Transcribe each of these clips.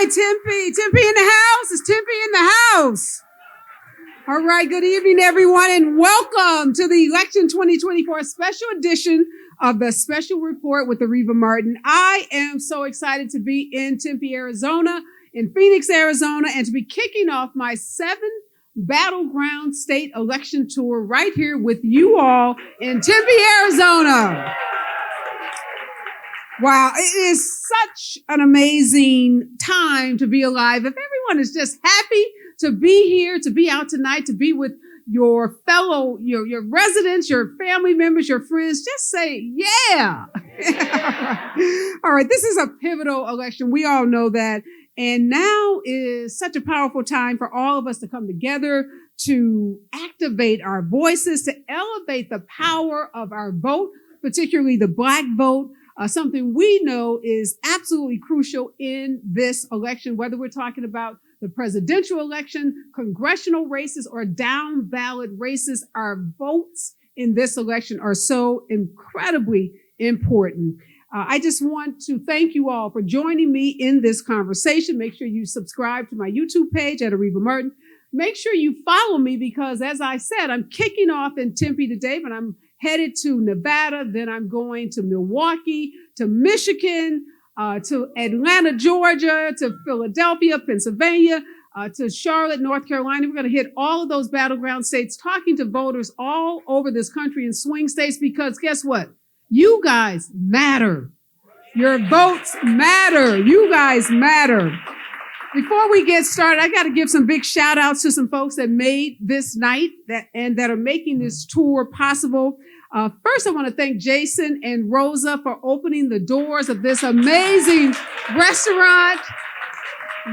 right, Tempe. Tempe in the house. It's Tempe in the house. All right, good evening, everyone, and welcome to the Election 2024 special edition of the Special Report with Areva Martin. I am so excited to be in Tempe, Arizona, in Phoenix, Arizona, and to be kicking off my 7th Battleground State Election Tour right here with you all in Tempe, Arizona. Wow, it is such an amazing time to be alive. If everyone is just happy to be here, to be out tonight, to be with your fellow, your residents, your family members, your friends, just say, yeah. All right, this is a pivotal election. We all know that. And now is such a powerful time for all of us to come together, to activate our voices, to elevate the power of our vote, particularly the Black vote. Something we know is absolutely crucial in this election, whether we're talking about the presidential election, congressional races, or down ballot races. Our votes in this election are so incredibly important. I just want to thank you all for joining me in this conversation. Make sure you subscribe to my YouTube page at Areva Martin. Make sure you follow me because, as I said, I'm kicking off in Tempe today, but I'm headed to Nevada, then I'm going to Milwaukee, to Michigan, to Atlanta, Georgia, to Philadelphia, Pennsylvania, to Charlotte, North Carolina. We're going to hit all of those battleground states, talking to voters all over this country in swing states, because guess what? You guys matter. Your votes matter. You guys matter. Before we get started, I got to give some big shout outs to some folks that made this night that are making this tour possible. First, I want to thank Jason and Rosa for opening the doors of this amazing restaurant.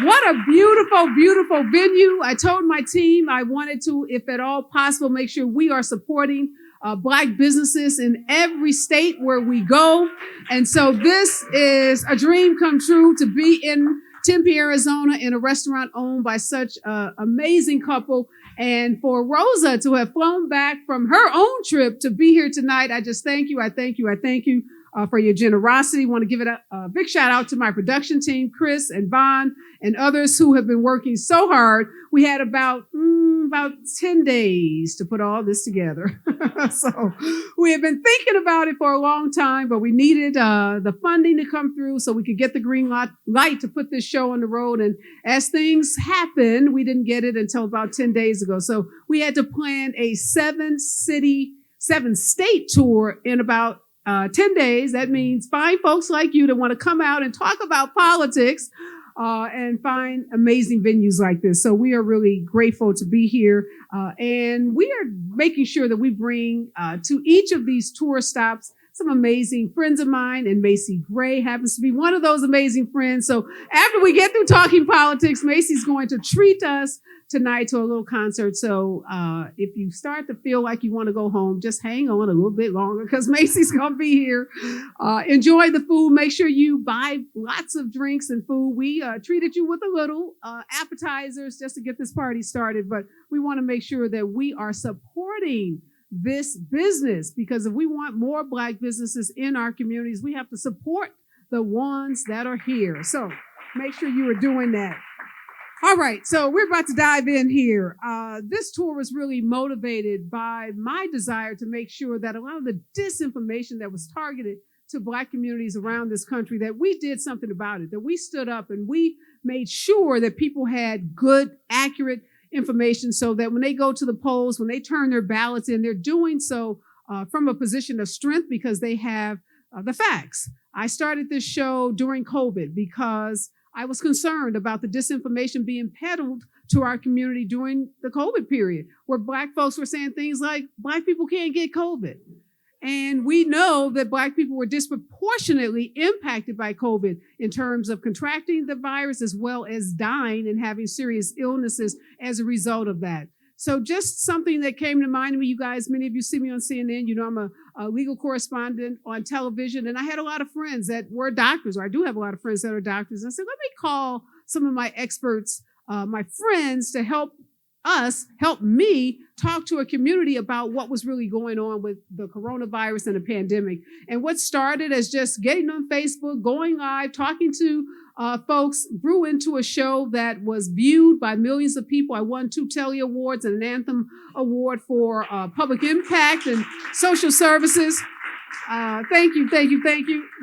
What a beautiful, beautiful venue. I told my team I wanted to, if at all possible, make sure we are supporting Black businesses in every state where we go. And so this is a dream come true to be in Tempe, Arizona, in a restaurant owned by such an amazing couple. And for Rosa to have flown back from her own trip to be here tonight, I just thank you. I thank you. I thank you for your generosity. I want to give it a big shout out to my production team, Chris and Vaughn and others who have been working so hard. We had about 10 days to put all this together. So we have been thinking about it for a long time, but we needed the funding to come through so we could get the green light to put this show on the road. And as things happened, we didn't get it until about 10 days ago. So we had to plan a 7-state tour in about 10 days. That means find folks like you that want to come out and talk about politics and find amazing venues like this. So we are really grateful to be here. And we are making sure that we bring to each of these tour stops some amazing friends of mine, and Macy Gray happens to be one of those amazing friends. So after we get through talking politics, Macy's going to treat us tonight to a little concert. So if you start to feel like you want to go home, just hang on a little bit longer because Macy's going to be here. Enjoy the food. Make sure you buy lots of drinks and food. We treated you with a little appetizers just to get this party started, but we want to make sure that we are supporting this business, because if we want more Black businesses in our communities, we have to support the ones that are here. So make sure you are doing that. All right, so we're about to dive in here. This tour was really motivated by my desire to make sure that a lot of the disinformation that was targeted to Black communities around this country, that we did something about it, that we stood up and we made sure that people had good, accurate information so that when they go to the polls, when they turn their ballots in, they're doing so from a position of strength because they have the facts. I started this show during COVID because I was concerned about the disinformation being peddled to our community during the COVID period, where Black folks were saying things like, Black people can't get COVID. And we know that Black people were disproportionately impacted by COVID in terms of contracting the virus as well as dying and having serious illnesses as a result of that. So just something that came to mind to me, you guys, many of you see me on CNN, you know I'm a legal correspondent on television, and I had a lot of friends that were doctors, or I do have a lot of friends that are doctors, and I said, let me call some of my experts, my friends, to help helped me talk to a community about what was really going on with the coronavirus and the pandemic. And what started as just getting on Facebook, going live, talking to folks, grew into a show that was viewed by millions of people. I won 2 Telly Awards and an Anthem Award for public impact and social services. Thank you.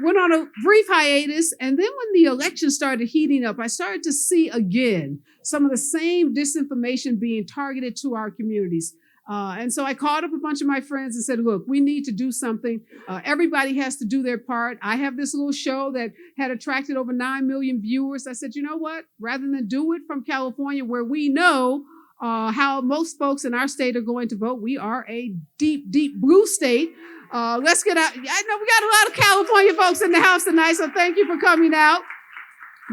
Went on a brief hiatus, and then when the election started heating up, I started to see again some of the same disinformation being targeted to our communities. And so I called up a bunch of my friends and said, look, we need to do something. Everybody has to do their part. I have this little show that had attracted over 9 million viewers. I said, you know what? Rather than do it from California, where we know how most folks in our state are going to vote, we are a deep, deep blue state. Let's get out. I know we got a lot of California folks in the house tonight, so thank you for coming out.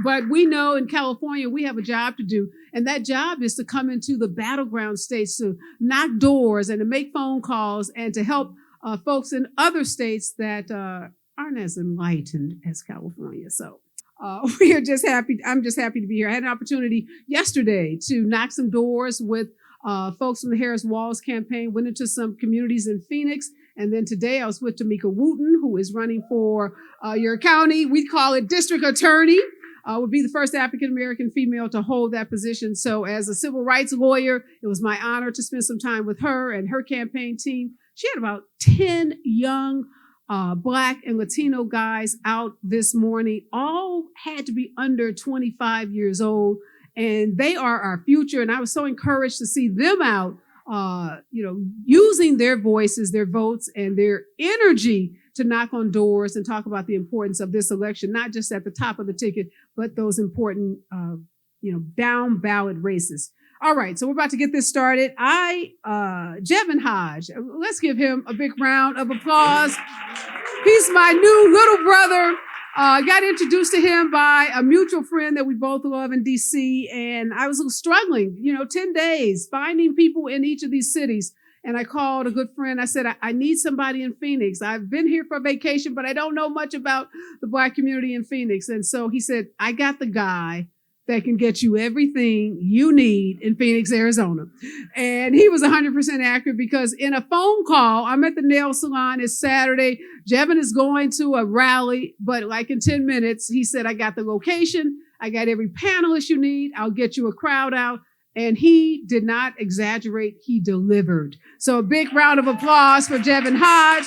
But we know in California, we have a job to do. And that job is to come into the battleground states, to knock doors and to make phone calls and to help folks in other states that aren't as enlightened as California. So we are just happy. I'm just happy to be here. I had an opportunity yesterday to knock some doors with folks from the Harris Walls campaign, went into some communities in Phoenix. And then today I was with Tamika Wooten, who is running for your county. We call it district attorney. Would be the first African-American female to hold that position. So as a civil rights lawyer, it was my honor to spend some time with her and her campaign team. She had about 10 young Black and Latino guys out this morning. All had to be under 25 years old, and they are our future. And I was so encouraged to see them out, using their voices, their votes, and their energy to knock on doors and talk about the importance of this election, not just at the top of the ticket, but those important, down ballot races. All right, so we're about to get this started. Jevin Hodge, let's give him a big round of applause. He's my new little brother. Got introduced to him by a mutual friend that we both love in DC, and I was struggling, 10 days, finding people in each of these cities. And I called a good friend. I said, I need somebody in Phoenix. I've been here for vacation, but I don't know much about the Black community in Phoenix. And so he said, I got the guy that can get you everything you need in Phoenix, Arizona. And he was 100% accurate, because in a phone call, I'm at the nail salon. It's Saturday. Jevin is going to a rally, but like in 10 minutes, he said, I got the location. I got every panelist you need. I'll get you a crowd out. And he did not exaggerate. He delivered. So a big round of applause for Jevin Hodge.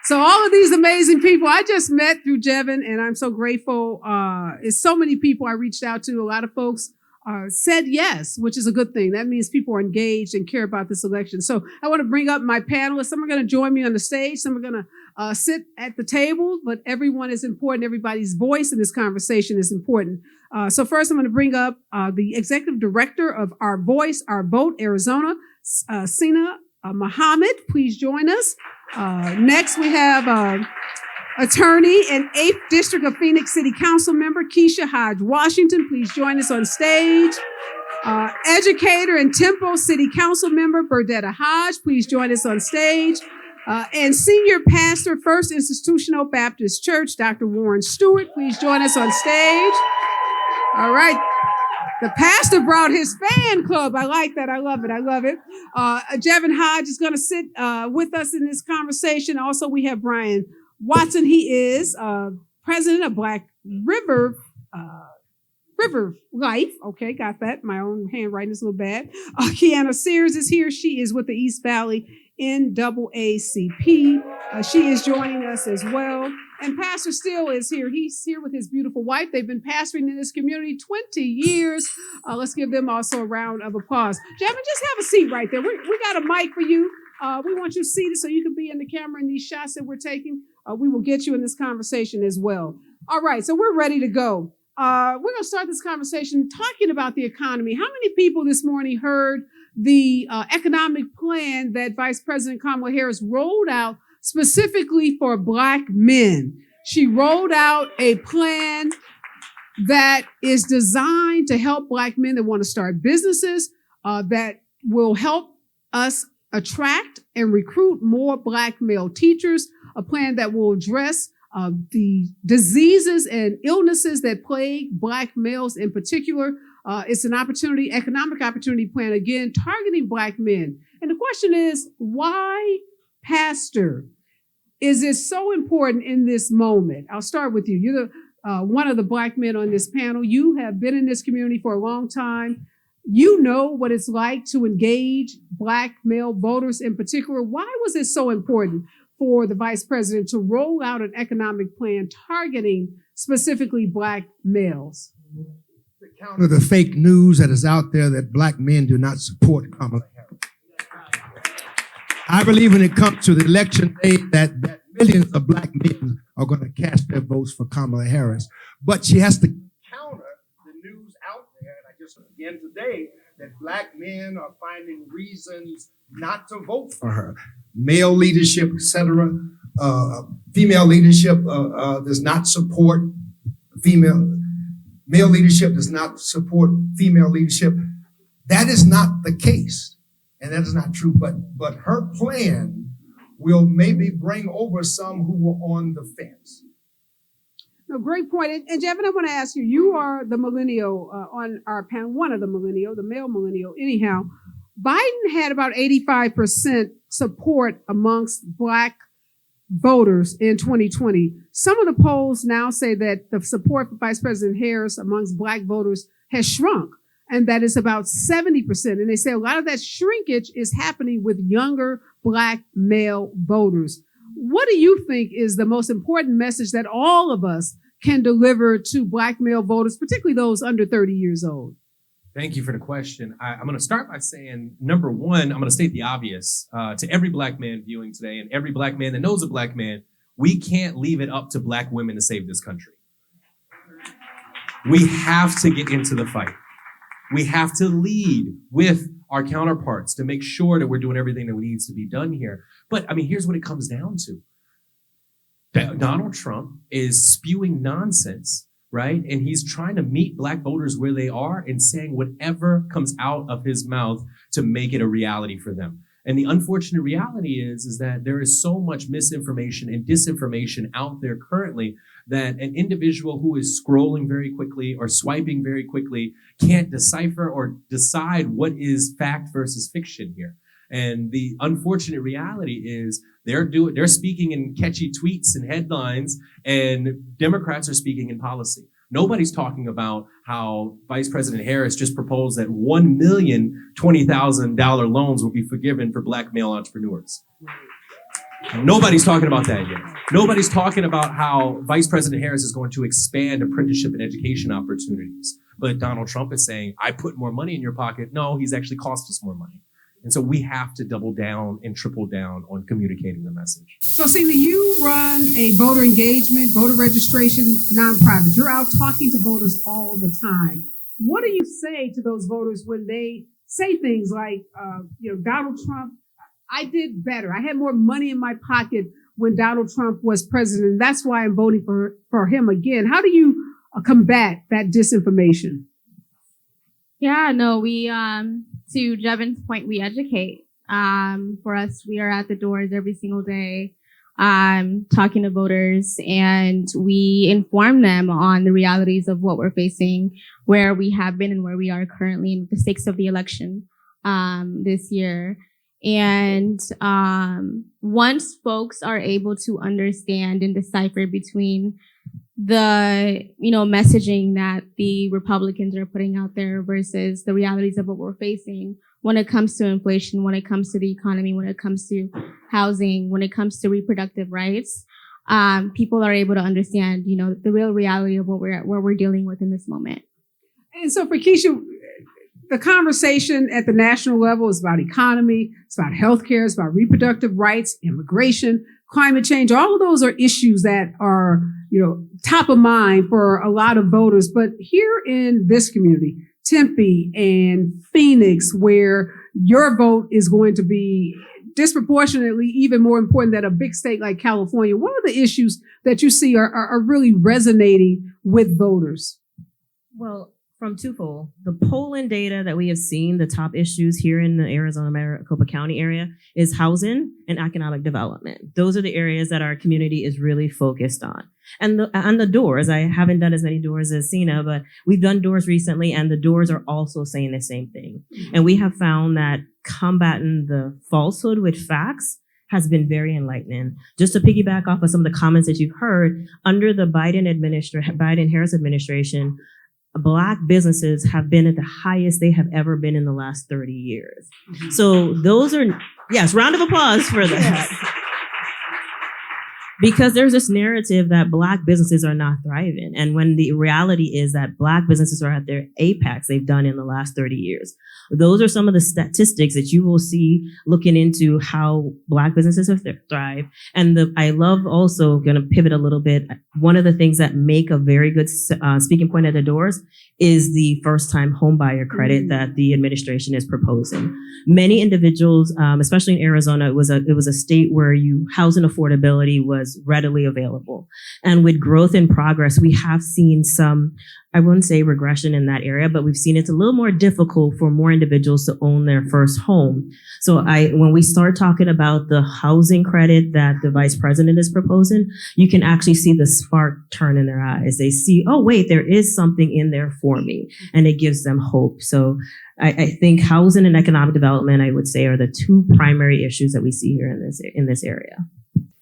So all of these amazing people I just met through Jevin, and I'm so grateful. It's so many people I reached out to. A lot of folks said yes, which is a good thing. That means people are engaged and care about this election. So I want to bring up my panelists. Some are going to join me on the stage. Some are going to sit at the table, but everyone is important. Everybody's voice in this conversation is important. So first, I'm going to bring up the executive director of Our Voice, Our Vote, Arizona, Sena, Mohammed. Please join us. Next, we have attorney and 8th District of Phoenix City Council member, Kesha Hodge Washington. Please join us on stage. Educator and Tempe City Council member, Berdetta Hodge. Please join us on stage. And senior pastor, First Institutional Baptist Church, Dr. Warren Stewart. Please join us on stage. All right. The pastor brought his fan club. I like that. I love it. Jevin Hodge is going to sit with us in this conversation. Also, we have Brian Watson. He is president of Black River Life. Okay, got that. My own handwriting is a little bad. Kiana Sears is here. She is with the East Valley NAACP. She is joining us as well. And Pastor Steele is here. He's here with his beautiful wife. They've been pastoring in this community 20 years. Let's give them also a round of applause. Jevin, just have a seat right there. We got a mic for you. We want you seated so you can be in the camera in these shots that we're taking. We will get you in this conversation as well. All right, so we're ready to go. We're going to start this conversation talking about the economy. How many people this morning heard the economic plan that Vice President Kamala Harris rolled out specifically for Black men? She rolled out a plan that is designed to help Black men that want to start businesses, that will help us attract and recruit more Black male teachers, a plan that will address the diseases and illnesses that plague Black males in particular, It's an economic opportunity plan, again, targeting Black men. And the question is, why, Pastor, is it so important in this moment? I'll start with you. You're one of the Black men on this panel. You have been in this community for a long time. You know what it's like to engage Black male voters in particular. Why was it so important for the vice president to roll out an economic plan targeting specifically Black males? To counter the fake news that is out there that Black men do not support Kamala Harris. I believe when it comes to the election day that millions of Black men are going to cast their votes for Kamala Harris. But she has to counter the news out there, and I just again today, that Black men are finding reasons not to vote for her. Male leadership, etc. Female leadership does not support female. Male leadership does not support female leadership. That is not the case, and that is not true. But her plan will maybe bring over some who were on the fence. No, great point. And Jevin, I want to ask you, you are the millennial on our panel, one of the male millennial. Anyhow, Biden had about 85% support amongst Black voters in 2020. Some of the polls now say that the support for Vice President Harris amongst Black voters has shrunk, and that is about 70%. And they say a lot of that shrinkage is happening with younger Black male voters. What do you think is the most important message that all of us can deliver to Black male voters, particularly those under 30 years old? Thank you for the question. I'm going to start by saying, number one, I'm going to state the obvious to every Black man viewing today and every Black man that knows a Black man. We can't leave it up to Black women to save this country. We have to get into the fight. We have to lead with our counterparts to make sure that we're doing everything that needs to be done here. But I mean, here's what it comes down to. Donald Trump is spewing nonsense, right? And he's trying to meet Black voters where they are and saying whatever comes out of his mouth to make it a reality for them. And the unfortunate reality is that there is so much misinformation and disinformation out there currently that an individual who is scrolling very quickly or swiping very quickly can't decipher or decide what is fact versus fiction here. And the unfortunate reality is they're speaking in catchy tweets and headlines, and Democrats are speaking in policy. Nobody's talking about how Vice President Harris just proposed that $1,020,000 loans will be forgiven for Black male entrepreneurs. Nobody's talking about that yet. Nobody's talking about how Vice President Harris is going to expand apprenticeship and education opportunities. But Donald Trump is saying, I put more money in your pocket. No, he's actually cost us more money. And so we have to double down and triple down on communicating the message. So Sena, you run a voter engagement, voter registration nonprofit. You're out talking to voters all the time. What do you say to those voters when they say things like, Donald Trump, I did better. I had more money in my pocket when Donald Trump was president. That's why I'm voting for him again. How do you combat that disinformation? Yeah, no, we, to Jevin's point, we educate. For us, we are at the doors every single day, talking to voters, and we inform them on the realities of what we're facing, where we have been and where we are currently, and the stakes of the election, this year. And, once folks are able to understand and decipher between the, messaging that the Republicans are putting out there versus the realities of what we're facing when it comes to inflation, when it comes to the economy, when it comes to housing, when it comes to reproductive rights, people are able to understand, the real reality of what we're dealing with in this moment. And so for Kesha, the conversation at the national level is about economy, it's about healthcare, it's about reproductive rights, immigration, climate change. All of those are issues that are, top of mind for a lot of voters. But here in this community, Tempe and Phoenix, where your vote is going to be disproportionately even more important than a big state like California, what are the issues that you see are really resonating with voters? Well, from twofold. The polling data that we have seen, the top issues here in the Arizona Maricopa County area is housing and economic development. Those are the areas that our community is really focused on. And the doors, I haven't done as many doors as Sena, but we've done doors recently, and the doors are also saying the same thing. And we have found that combating the falsehood with facts has been very enlightening. Just to piggyback off of some of the comments that you've heard, under the Biden-Harris administration, Black businesses have been at the highest they have ever been in the last 30 years. So those are, yes, round of applause for that. Because there's this narrative that Black businesses are not thriving. And when the reality is that Black businesses are at their apex they've done in the last 30 years. Those are some of the statistics that you will see looking into how Black businesses have thrived. And I love also going to pivot a little bit. One of the things that make a very good speaking point at the doors is the first-time homebuyer credit that the administration is proposing. Many individuals, especially in Arizona, it was a state where housing affordability was readily available. And with growth in progress, we have seen some, I wouldn't say regression in that area, but we've seen it's a little more difficult for more individuals to own their first home. So when we start talking about the housing credit that the vice president is proposing, you can actually see the spark turn in their eyes. They see, oh, wait, there is something in there for me. And it gives them hope. So I think housing and economic development, I would say, are the two primary issues that we see here in this area.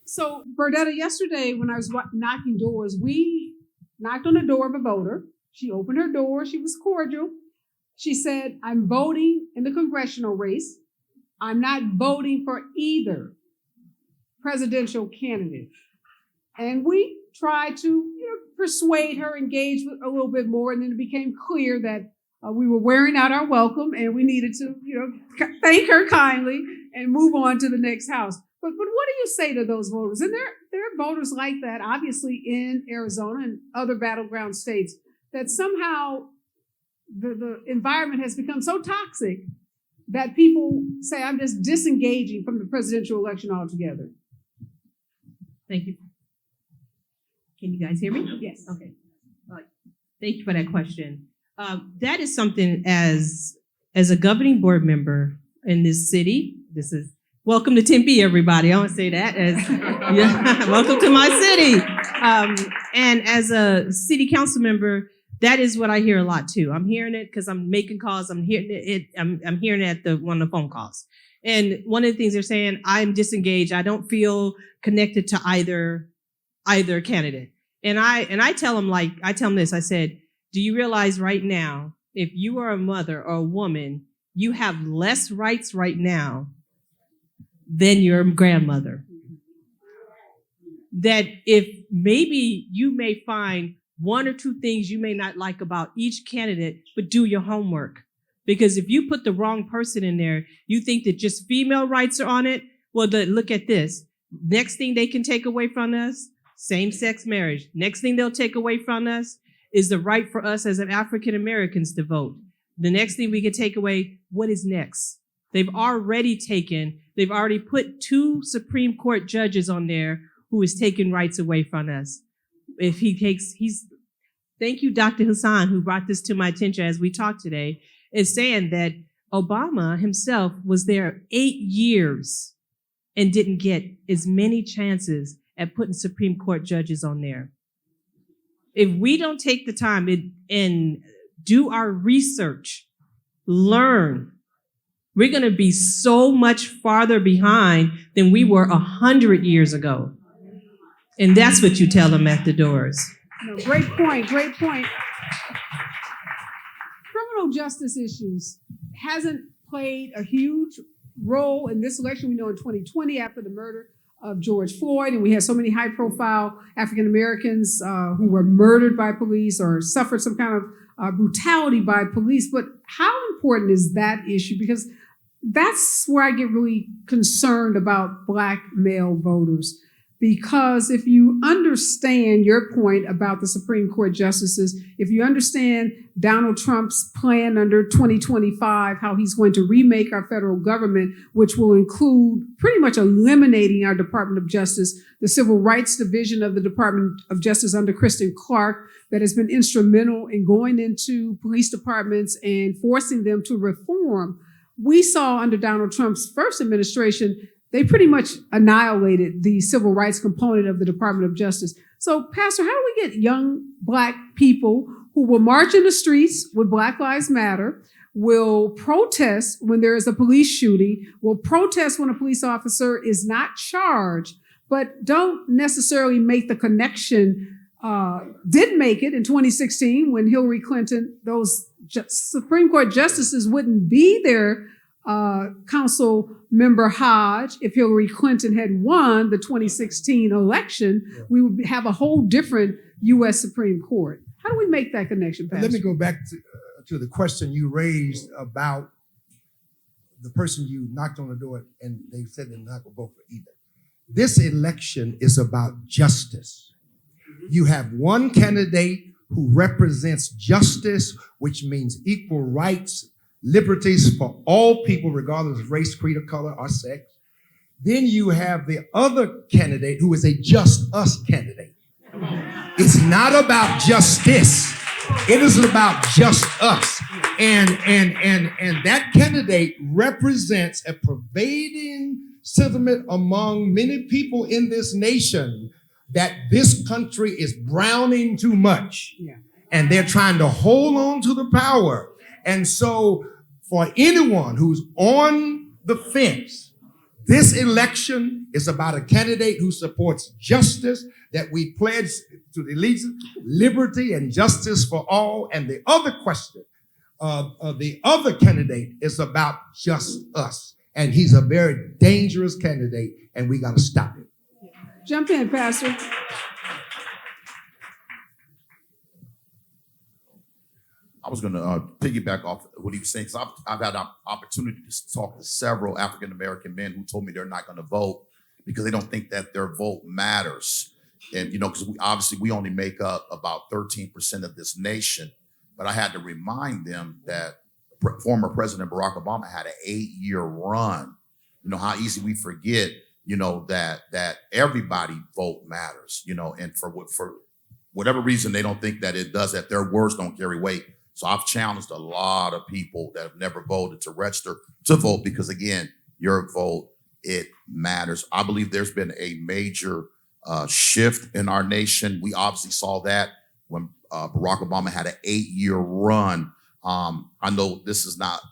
So, Berdetta, yesterday when I was knocking doors, we knocked on the door of a voter. She opened her door. She was cordial. She said, I'm voting in the congressional race. I'm not voting for either presidential candidate. And we tried to persuade her, engage with a little bit more. And then it became clear that we were wearing out our welcome and we needed to, thank her kindly and move on to the next house. But what do you say to those voters? And there are voters like that, obviously, in Arizona and other battleground states, that somehow the environment has become so toxic that people say, I'm just disengaging from the presidential election altogether. Thank you. Can you guys hear me? Yes. Okay. Thank you for that question. That is something as a governing board member in this city, this is welcome to Tempe, everybody. I want to say that welcome to my city. And as a city council member, that is what I hear a lot too. I'm hearing it because I'm making calls. I'm hearing it. I'm hearing it at one of the phone calls. And one of the things they're saying, I'm disengaged. I don't feel connected to either candidate. And I tell them this. I said, do you realize right now, if you are a mother or a woman, you have less rights right now than your grandmother. That if maybe you may find one or two things you may not like about each candidate, but do your homework. Because if you put the wrong person in there, you think that just female rights are on it. Well, look at this. Next thing they can take away from us, same-sex marriage. Next thing they'll take away from us is the right for us as African Americans to vote. The next thing we can take away, what is next? They've already put 2 Supreme Court judges on there who is taking rights away from us. Thank you, Dr. Hassan, who brought this to my attention as we talked today, is saying that Obama himself was there 8 years and didn't get as many chances at putting Supreme Court judges on there. If we don't take the time and do our research, learn, we're going to be so much farther behind than we were 100 years ago. And that's what you tell them at the doors. No, great point. Criminal justice issues hasn't played a huge role in this election. We know in 2020, after the murder of George Floyd, and we had so many high-profile African Americans who were murdered by police or suffered some kind of brutality by police. But how important is that issue? Because that's where I get really concerned about Black male voters. because if you understand your point about the Supreme Court justices, if you understand Donald Trump's plan under 2025, how he's going to remake our federal government, which will include pretty much eliminating our Department of Justice, the Civil Rights Division of the Department of Justice under Kristen Clark, that has been instrumental in going into police departments and forcing them to reform. We saw under Donald Trump's first administration, they pretty much annihilated the civil rights component of the Department of Justice. So, Pastor, how do we get young Black people who will march in the streets with Black Lives Matter, will protest when there is a police shooting, will protest when a police officer is not charged, but don't necessarily make the connection, did make it in 2016 when Hillary Clinton, those Supreme Court justices wouldn't be there, Council Member Hodge, if Hillary Clinton had won the 2016 election, we would have a whole different U.S. Supreme Court. How do we make that connection, Pastor? Let me go back to the question you raised about the person you knocked on the door and they said they're not going to vote for either. This election is about justice. You have one candidate who represents justice, which means equal rights, liberties for all people, regardless of race, creed, or color, or sex. Then you have the other candidate who is a just us candidate. It's not about justice. It is about just us. And that candidate represents a pervading sentiment among many people in this nation that this country is browning too much. Yeah. And they're trying to hold on to the power. And so for anyone who's on the fence, this election is about a candidate who supports justice, that we pledge to the allegiance, liberty and justice for all. And the other question, the other candidate is about just us. And he's a very dangerous candidate, and we got to stop him. Jump in, Pastor. I was going to piggyback off what he was saying, because I've had an opportunity to talk to several African-American men who told me they're not going to vote because they don't think that their vote matters. And, you know, because we only make up about 13% of this nation. But I had to remind them that former President Barack Obama had an 8-year run. You know, how easy we forget, you know, that everybody vote matters, you know, and for whatever reason, they don't think that it does, that their words don't carry weight. So I've challenged a lot of people that have never voted to register to vote because, again, your vote, it matters. I believe there's been a major shift in our nation. We obviously saw that when Barack Obama had an 8-year run. I know this is not,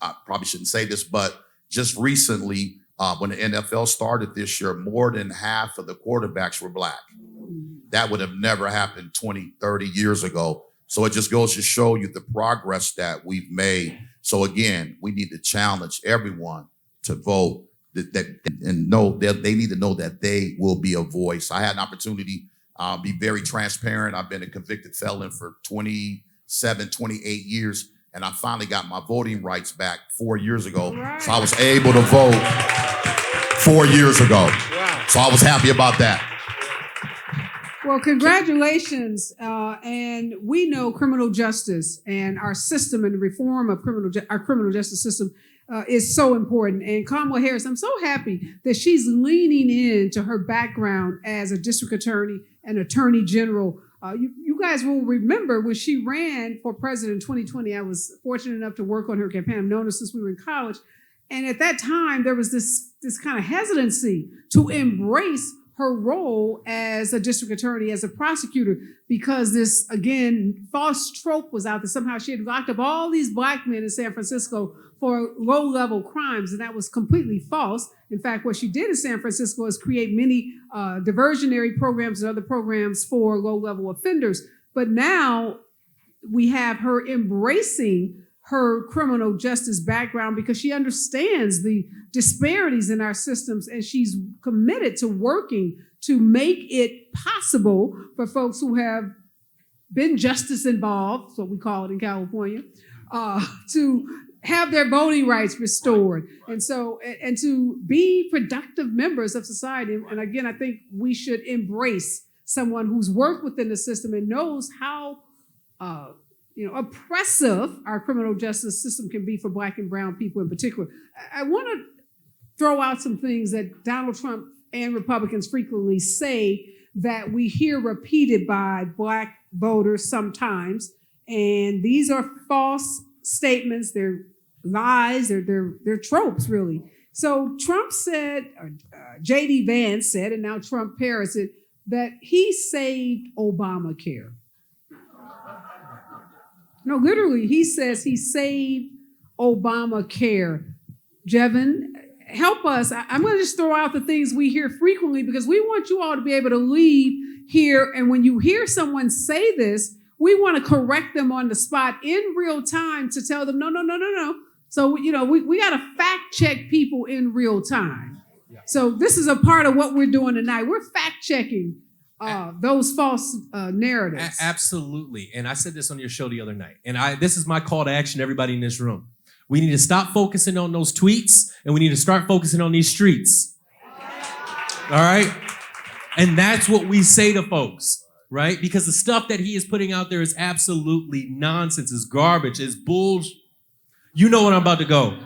I probably shouldn't say this, but just recently, when the NFL started this year, more than half of the quarterbacks were Black. That would have never happened 20, 30 years ago. So it just goes to show you the progress that we've made. So again, we need to challenge everyone to vote and know that they need to know that they will be a voice. I had an opportunity, be very transparent. I've been a convicted felon for 27, 28 years. And I finally got my voting rights back 4 years ago. Right. So I was able to vote 4 years ago. Wow. So I was happy about that. Well, congratulations. And we know criminal justice and our system and the reform of our criminal justice system is so important. And Kamala Harris, I'm so happy that she's leaning into her background as a district attorney and attorney general. You guys will remember when she ran for president in 2020, I was fortunate enough to work on her campaign. I've known her since we were in college. And at that time, there was this kind of hesitancy to embrace her role as a district attorney, as a prosecutor, because this, again, false trope was out that somehow she had locked up all these Black men in San Francisco for low-level crimes, and that was completely false. In fact, what she did in San Francisco is create many diversionary programs and other programs for low-level offenders. But now we have her embracing her criminal justice background because she understands the disparities in our systems, and she's committed to working to make it possible for folks who have been justice involved, so we call it in California, to have their voting rights restored. And so, and to be productive members of society. And again, I think we should embrace someone who's worked within the system and knows how, oppressive our criminal justice system can be for Black and brown people in particular. I want to throw out some things that Donald Trump and Republicans frequently say that we hear repeated by Black voters sometimes. And these are false statements. They're lies. They're tropes, really. So Trump said, J.D. Vance said, and now Trump parrots it, that he saved Obamacare. No, literally, he says he saved Obamacare. Jevin, help us. I'm going to just throw out the things we hear frequently because we want you all to be able to leave here. And when you hear someone say this, we want to correct them on the spot in real time to tell them, no. So, we got to fact check people in real time. So this is a part of what we're doing tonight. We're fact checking those false narratives. Absolutely. And I said this on your show the other night. And this is my call to action to everybody in this room. We need to stop focusing on those tweets and we need to start focusing on these streets. All right? And that's what we say to folks, right? Because the stuff that he is putting out there is absolutely nonsense, is garbage, is bullshit. You know what I'm about to go.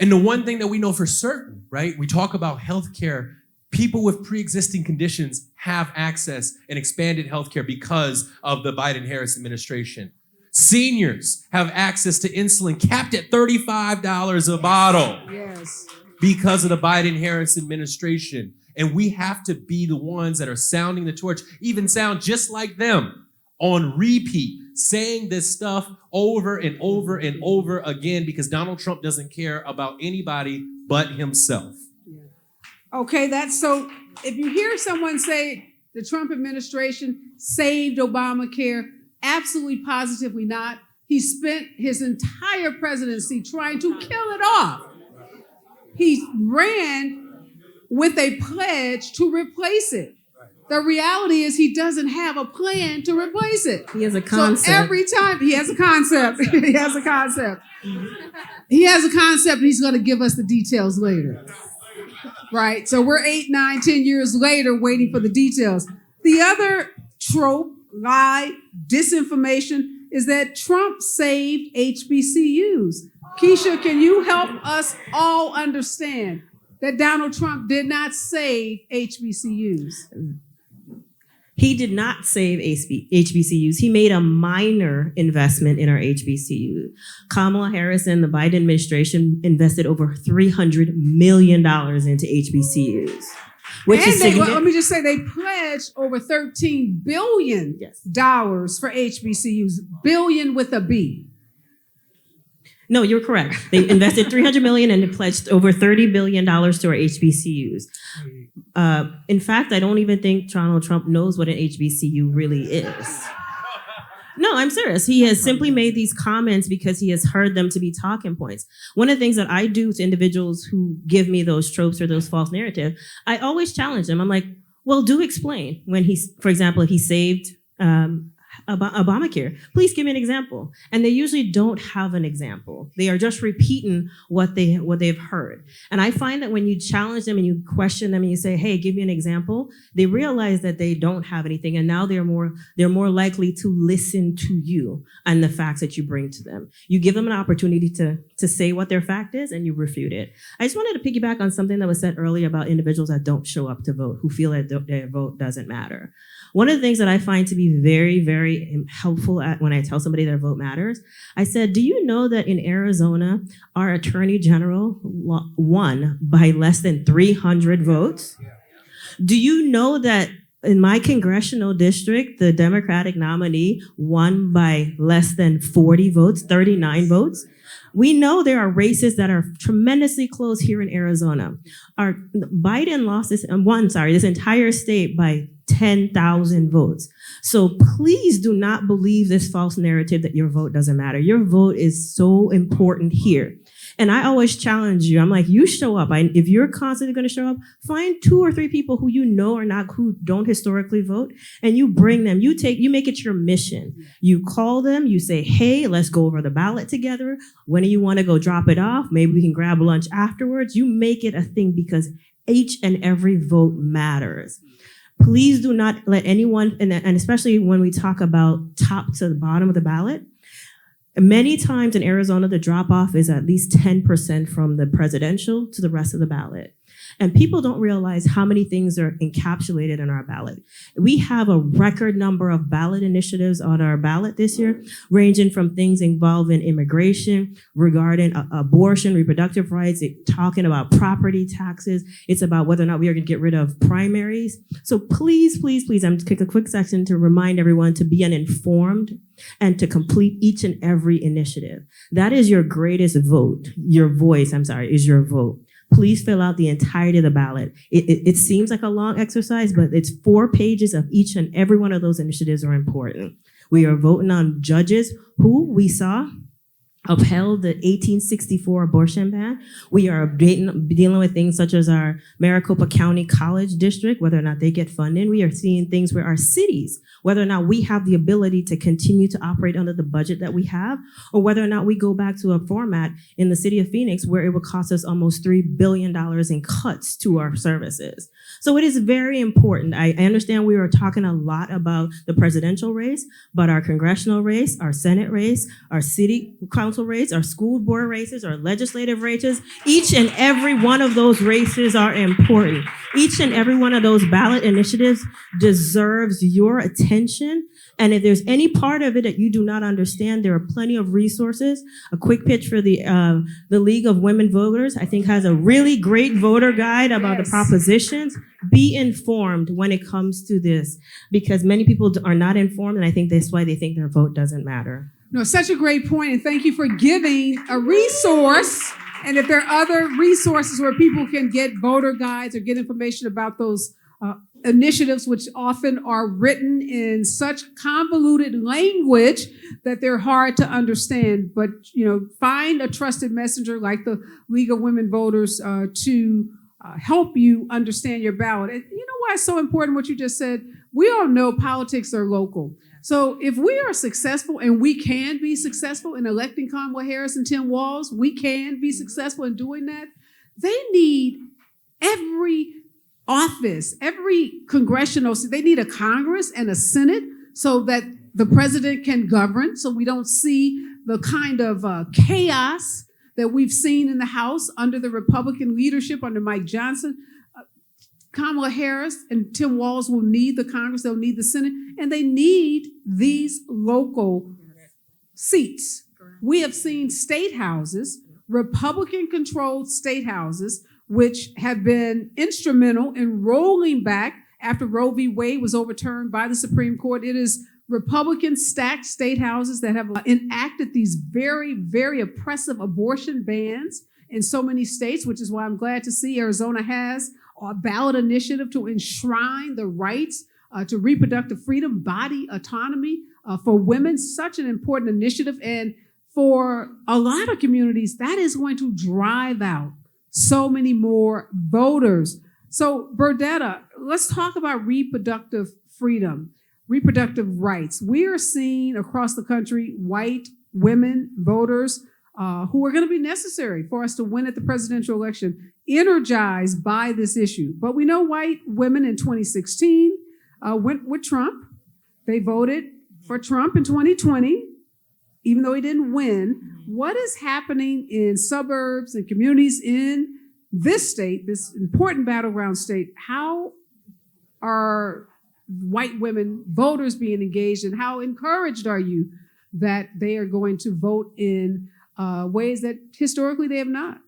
And the one thing that we know for certain, right? We talk about healthcare. People with pre-existing conditions have access and expanded healthcare because of the Biden-Harris administration. Seniors have access to insulin capped at $35 a bottle. Yes. Because of the Biden-Harris administration. And we have to be the ones that are sounding the torch, even sound just like them on repeat, saying this stuff over and over and over again because Donald Trump doesn't care about anybody but himself. Yeah. Okay, that's so if you hear someone say the Trump administration saved Obamacare, absolutely positively not. He spent his entire presidency trying to kill it off. He ran with a pledge to replace it. The reality is he doesn't have a plan to replace it. He has a concept. So every time he has a concept, he has a concept. He has a concept and he's going to give us the details later. Right? So we're 8, 9, 10 years later waiting for the details. The other trope, lie, disinformation is that Trump saved HBCUs. Kesha, can you help us all understand that Donald Trump did not save HBCUs? He did not save HBCUs. He made a minor investment in our HBCU. Kamala Harris and the Biden administration invested over $300 million into HBCUs. Let me just say they pledged over $13 billion for HBCUs. Billion with a B. No, you're correct. They invested $300 million and they pledged over $30 billion to our HBCUs. In fact, I don't even think Donald Trump knows what an HBCU really is. No, I'm serious. He has simply made these comments because he has heard them to be talking points. One of the things that I do to individuals who give me those tropes or those false narratives, I always challenge them. I'm like, well, do explain when for example, if he saved Obamacare, please give me an example. And they usually don't have an example. They are just repeating what they've heard. And I find that when you challenge them and you question them and you say, hey, give me an example, they realize that they don't have anything. And now they're more likely to listen to you and the facts that you bring to them. You give them an opportunity to say what their fact is and you refute it. I just wanted to piggyback on something that was said earlier about individuals that don't show up to vote, who feel that their vote doesn't matter. One of the things that I find to be very, very helpful when I tell somebody their vote matters, I said, do you know that in Arizona, our attorney general won by less than 300 votes? Do you know that in my congressional district, the Democratic nominee won by less than 40 votes, 39 votes? We know there are races that are tremendously close here in Arizona. Biden lost this entire state by 10,000 votes. So please do not believe this false narrative that your vote doesn't matter. Your vote is so important here. And I always challenge you. I'm like, you show up. If you're constantly going to show up, find 2 or 3 people who you know are not, who don't historically vote, and you bring them. You make it your mission. You call them, you say, hey, let's go over the ballot together. When do you want to go drop it off? Maybe we can grab lunch afterwards. You make it a thing because each and every vote matters. Please do not let anyone, and especially when we talk about top to the bottom of the ballot, many times in Arizona, the drop-off is at least 10% from the presidential to the rest of the ballot. And people don't realize how many things are encapsulated in our ballot. We have a record number of ballot initiatives on our ballot this year, ranging from things involving immigration, regarding abortion, reproductive rights, talking about property taxes. It's about whether or not we are going to get rid of primaries. So please, please, please, I'm going to take a quick section to remind everyone to be uninformed and to complete each and every initiative. That is your greatest vote. Your voice, is your vote. Please fill out the entirety of the ballot. It seems like a long exercise, but it's 4 pages of each and every one of those initiatives are important. We are voting on judges who we saw upheld the 1864 abortion ban. We are dealing with things such as our Maricopa County College District, whether or not they get funding. We are seeing things where our cities, whether or not we have the ability to continue to operate under the budget that we have, or whether or not we go back to a format in the city of Phoenix where it would cost us almost $3 billion in cuts to our services. So it is very important. I understand we are talking a lot about the presidential race, but our congressional race, our Senate race, our city council race, our school board races, our legislative races, each and every one of those races are important. Each and every one of those ballot initiatives deserves your attention. And if there's any part of it that you do not understand, there are plenty of resources. A quick pitch for the League of Women Voters, I think, has a really great voter guide about the propositions. Be informed when it comes to this, because many people are not informed, and I think that's why they think their vote doesn't matter. No, such a great point, and thank you for giving a resource. And if there are other resources where people can get voter guides or get information about those initiatives, which often are written in such convoluted language that they're hard to understand. But, find a trusted messenger like the League of Women Voters to help you understand your ballot. And you know why it's so important what you just said? We all know politics are local. So if we are successful, and we can be successful in electing Kamala Harris and Tim Walz, we can be successful in doing that. They need every office, every congressional, they need a Congress and a Senate so that the president can govern, so we don't see the kind of chaos that we've seen in the House under the Republican leadership under Mike Johnson. Kamala Harris and Tim Walz will need the Congress, they'll need the Senate, and they need these local seats. We have seen state houses, Republican-controlled state houses, which have been instrumental in rolling back after Roe v. Wade was overturned by the Supreme Court. It is Republican-stacked state houses that have enacted these very, very oppressive abortion bans in so many states, which is why I'm glad to see Arizona has a ballot initiative to enshrine the rights to reproductive freedom, body autonomy for women. Such an important initiative. And for a lot of communities, that is going to drive out so many more voters. So, Berdetta, let's talk about reproductive freedom, reproductive rights. We are seeing across the country white women voters who are going to be necessary for us to win at the presidential election, energized by this issue. But we know white women in 2016 went with Trump. They voted for Trump in 2020, even though he didn't win. What is happening in suburbs and communities in this state, this important battleground state? How are white women voters being engaged, and how encouraged are you that they are going to vote in ways that historically they have not?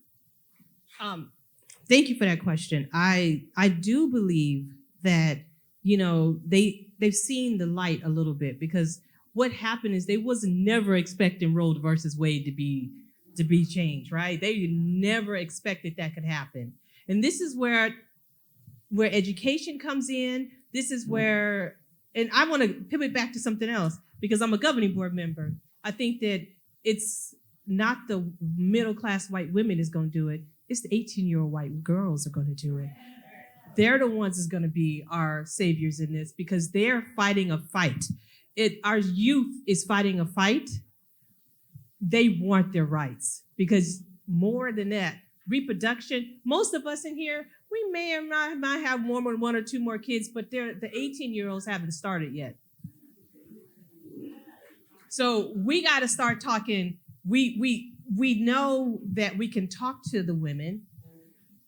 Thank you for that question. I do believe that, they've seen the light a little bit, because what happened is they was never expecting Roe versus Wade to be changed, right? They never expected that could happen. And this is where education comes in. This is where, and I want to pivot back to something else, because I'm a governing board member. I think that it's not the middle-class white women is going to do it. It's the 18-year-old white girls are going to do it. They're the ones that's going to be our saviors in this because they're fighting a fight. Our youth is fighting a fight. They want their rights because more than that, reproduction, most of us in here, we may or might have more than one or two more kids, but the 18-year-olds haven't started yet. So we got to start talking. We know that we can talk to the women.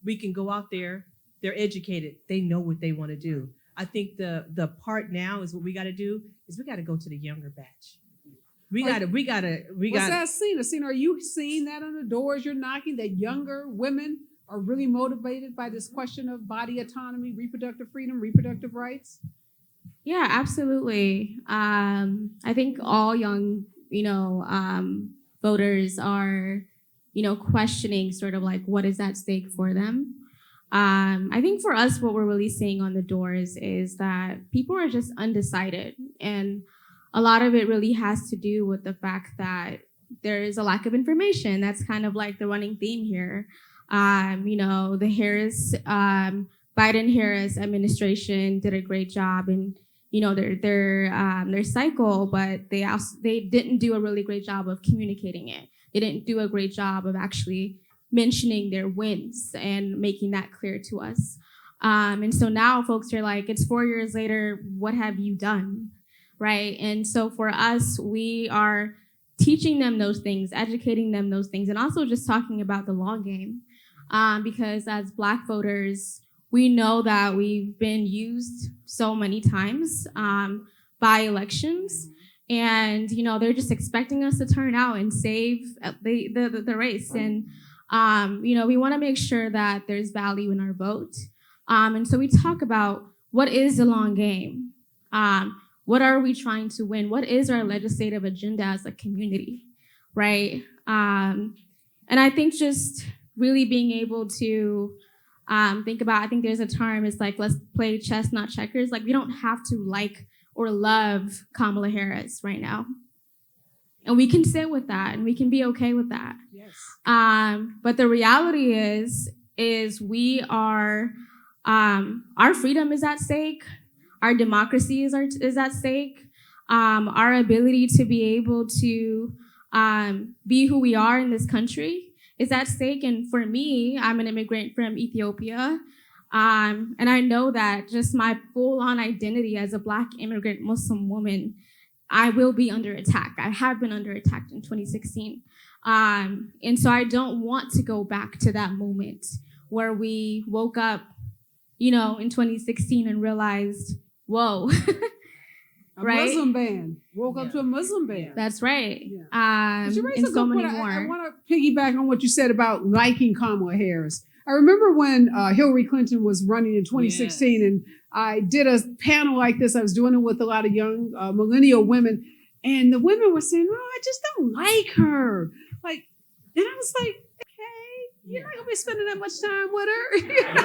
We can go out there. They're educated. They know what they want to do. I think the part now is what we got to do is we got to go to the younger batch. We got to. What's that, Sena? Sena, are you seeing that on the doors you're knocking, that younger women are really motivated by this question of body autonomy, reproductive freedom, reproductive rights? Yeah, absolutely. I think all young, voters are, questioning sort of like what is at stake for them. I think for us, what we're really seeing on the doors is that people are just undecided. And a lot of it really has to do with the fact that there is a lack of information. That's kind of like the running theme here. The Biden-Harris administration did a great job in, their cycle, but they didn't do a really great job of communicating it. They didn't do a great job of actually mentioning their wins and making that clear to us. And so now folks are like, it's 4 years later, what have you done, right? And so for us, we are teaching them those things, educating them those things, and also just talking about the long game. Because as Black voters, we know that we've been used so many times by elections. And, they're just expecting us to turn out and save the race. And, we want to make sure that there's value in our vote. And so we talk about what is the long game? What are we trying to win? What is our legislative agenda as a community, right? And I think just really being able to think about, I think there's a term, it's like, let's play chess, not checkers. Like, we don't have to like or love Kamala Harris right now. And we can sit with that and we can be okay with that. Yes. But the reality is we are, our freedom is at stake. Our democracy is at stake. Our ability to be able to be who we are in this country is at stake. And for me, I'm an immigrant from Ethiopia. And I know that just my full-on identity as a Black immigrant Muslim woman, I will be under attack. I have been under attack in 2016. And so I don't want to go back to that moment where we woke up, in 2016 and realized, whoa. A right? Muslim ban. Woke up to a Muslim ban. That's right. Yeah. But you raised and a so good many point. more. I want to piggyback on what you said about liking Kamala Harris. I remember when Hillary Clinton was running in 2016, and I did a panel like this. I was doing it with a lot of young millennial women, and the women were saying, "Oh, I just don't like her." And I was like, "Okay, you're not gonna be spending that much time with her. You ain't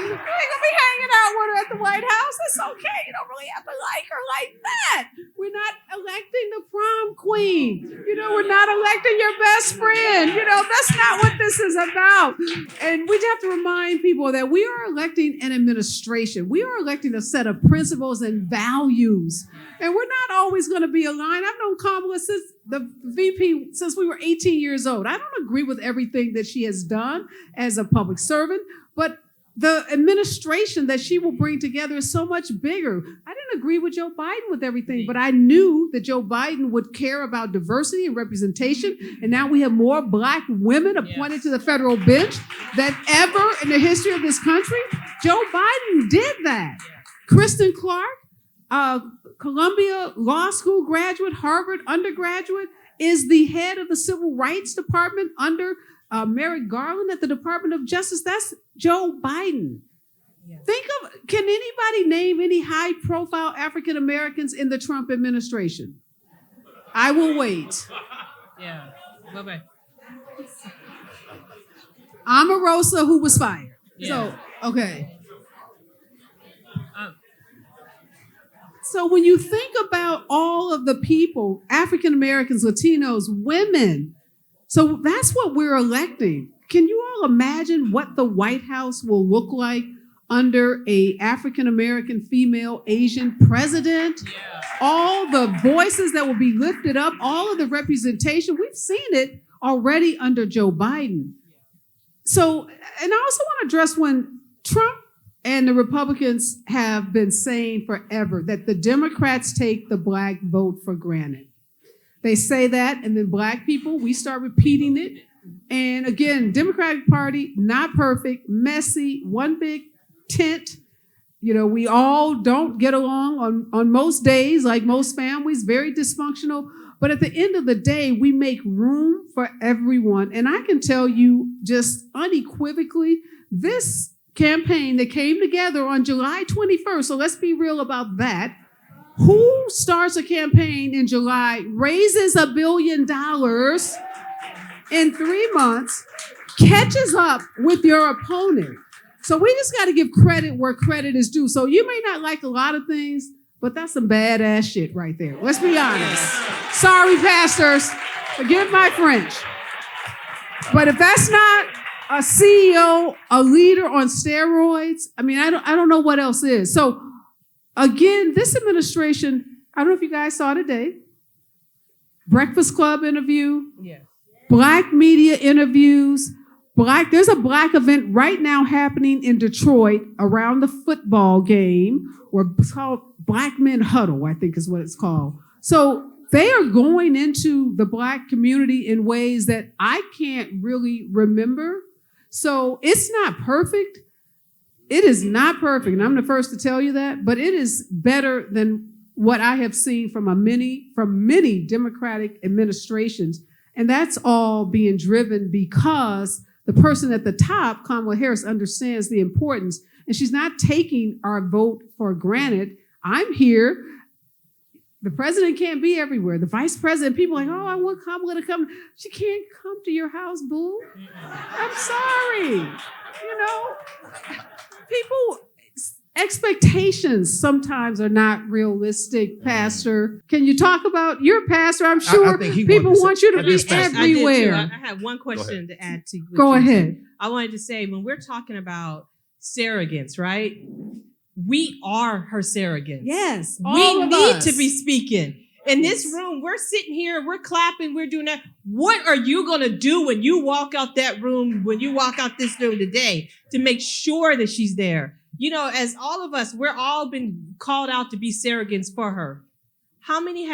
gonna be hanging out with her at the White House. It's okay. You don't really have to like her like that. We're not electing the prom queen. We're not electing your best friend. That's not what this is about." And we have to remind people that we are electing an administration. We are electing a set of principles and values. And we're not always going to be aligned. I've known Kamala since the VP since we were 18 years old. I don't agree with everything that she has done as a public servant, but the administration that she will bring together is so much bigger. I didn't agree with Joe Biden with everything, but I knew that Joe Biden would care about diversity and representation. And now we have more Black women appointed to the federal bench than ever in the history of this country. Joe Biden did that. Kristen Clark, Columbia Law School graduate, Harvard undergraduate, is the head of the Civil Rights Department under Merrick Garland at the Department of Justice. That's Joe Biden. Yeah. Can anybody name any high-profile African Americans in the Trump administration? I will wait. Yeah. Bye-bye. Omarosa, who was fired. Yeah. So, okay. So when you think about all of the people, African Americans, Latinos, women, so that's what we're electing. Can you all imagine what the White House will look like under a African American female Asian president? Yeah. All the voices that will be lifted up, all of the representation, we've seen it already under Joe Biden. So, and I also want to address when Trump and the Republicans have been saying forever that the Democrats take the Black vote for granted. They say that, and then Black people, we start repeating it. And again, Democratic Party, not perfect, messy, one big tent. You know, we all don't get along on most days, like most families, very dysfunctional. But at the end of the day, we make room for everyone. And I can tell you just unequivocally, this campaign that came together on July 21st, so let's be real about that. Who starts a campaign in July, raises $1 billion in 3 months, catches up with your opponent? So we just got to give credit where credit is due. So you may not like a lot of things, but that's some badass shit right there. Let's be honest. Sorry, pastors. Forgive my French. But if that's not a CEO, a leader on steroids, I mean, I don't know what else is. So again, this administration, I don't know if you guys saw today, Breakfast Club interview, Black media interviews, there's a Black event right now happening in Detroit around the football game, where it's called Black Men Huddle, I think is what it's called. So they are going into the Black community in ways that I can't really remember. So it's not perfect. It is not perfect, and I'm the first to tell you that, but it is better than what I have seen from many Democratic administrations. And that's all being driven because the person at the top, Kamala Harris, understands the importance, and she's not taking our vote for granted. I'm here. The president can't be everywhere. The vice president, people are like, oh, I want Kamala to come. She can't come to your house, boo. I'm sorry. You know, people, expectations sometimes are not realistic, Pastor. Can you talk about your pastor? I'm sure people want you to be everywhere. I have one question to add to. Go ahead. I wanted to say, when we're talking about surrogates, right? We are her surrogates. Yes. We need to be speaking. In this room, we're sitting here, we're clapping, we're doing that. What are you going to do when you walk out that room, when you walk out this room today, to make sure that she's there? You know, as all of us, we're all been called out to be surrogates for her. How many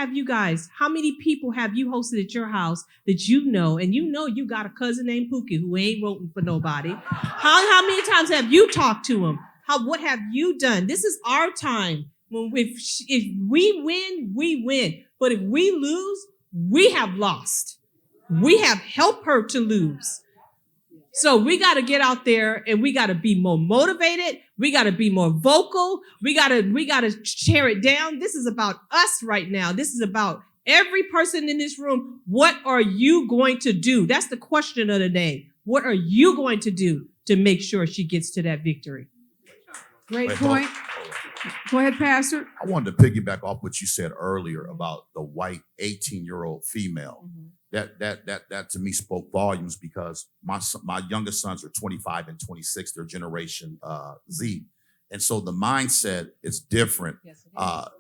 people have you hosted at your house that you know, and you know you got a cousin named Pookie who ain't voting for nobody? How many times have you talked to him? What have you done? This is our time. If we win, we win. But if we lose, we have lost. We have helped her to lose. So we got to get out there and we got to be more motivated. We got to be more vocal. We got to tear it down. This is about us right now. This is about every person in this room. What are you going to do? That's the question of the day. What are you going to do to make sure she gets to that victory? Great point. Go ahead, Pastor. I wanted to piggyback off what you said earlier about the white 18-year-old female. That to me spoke volumes, because my youngest sons are 25 and 26. They're Generation Z, and so the mindset is different. Yes, it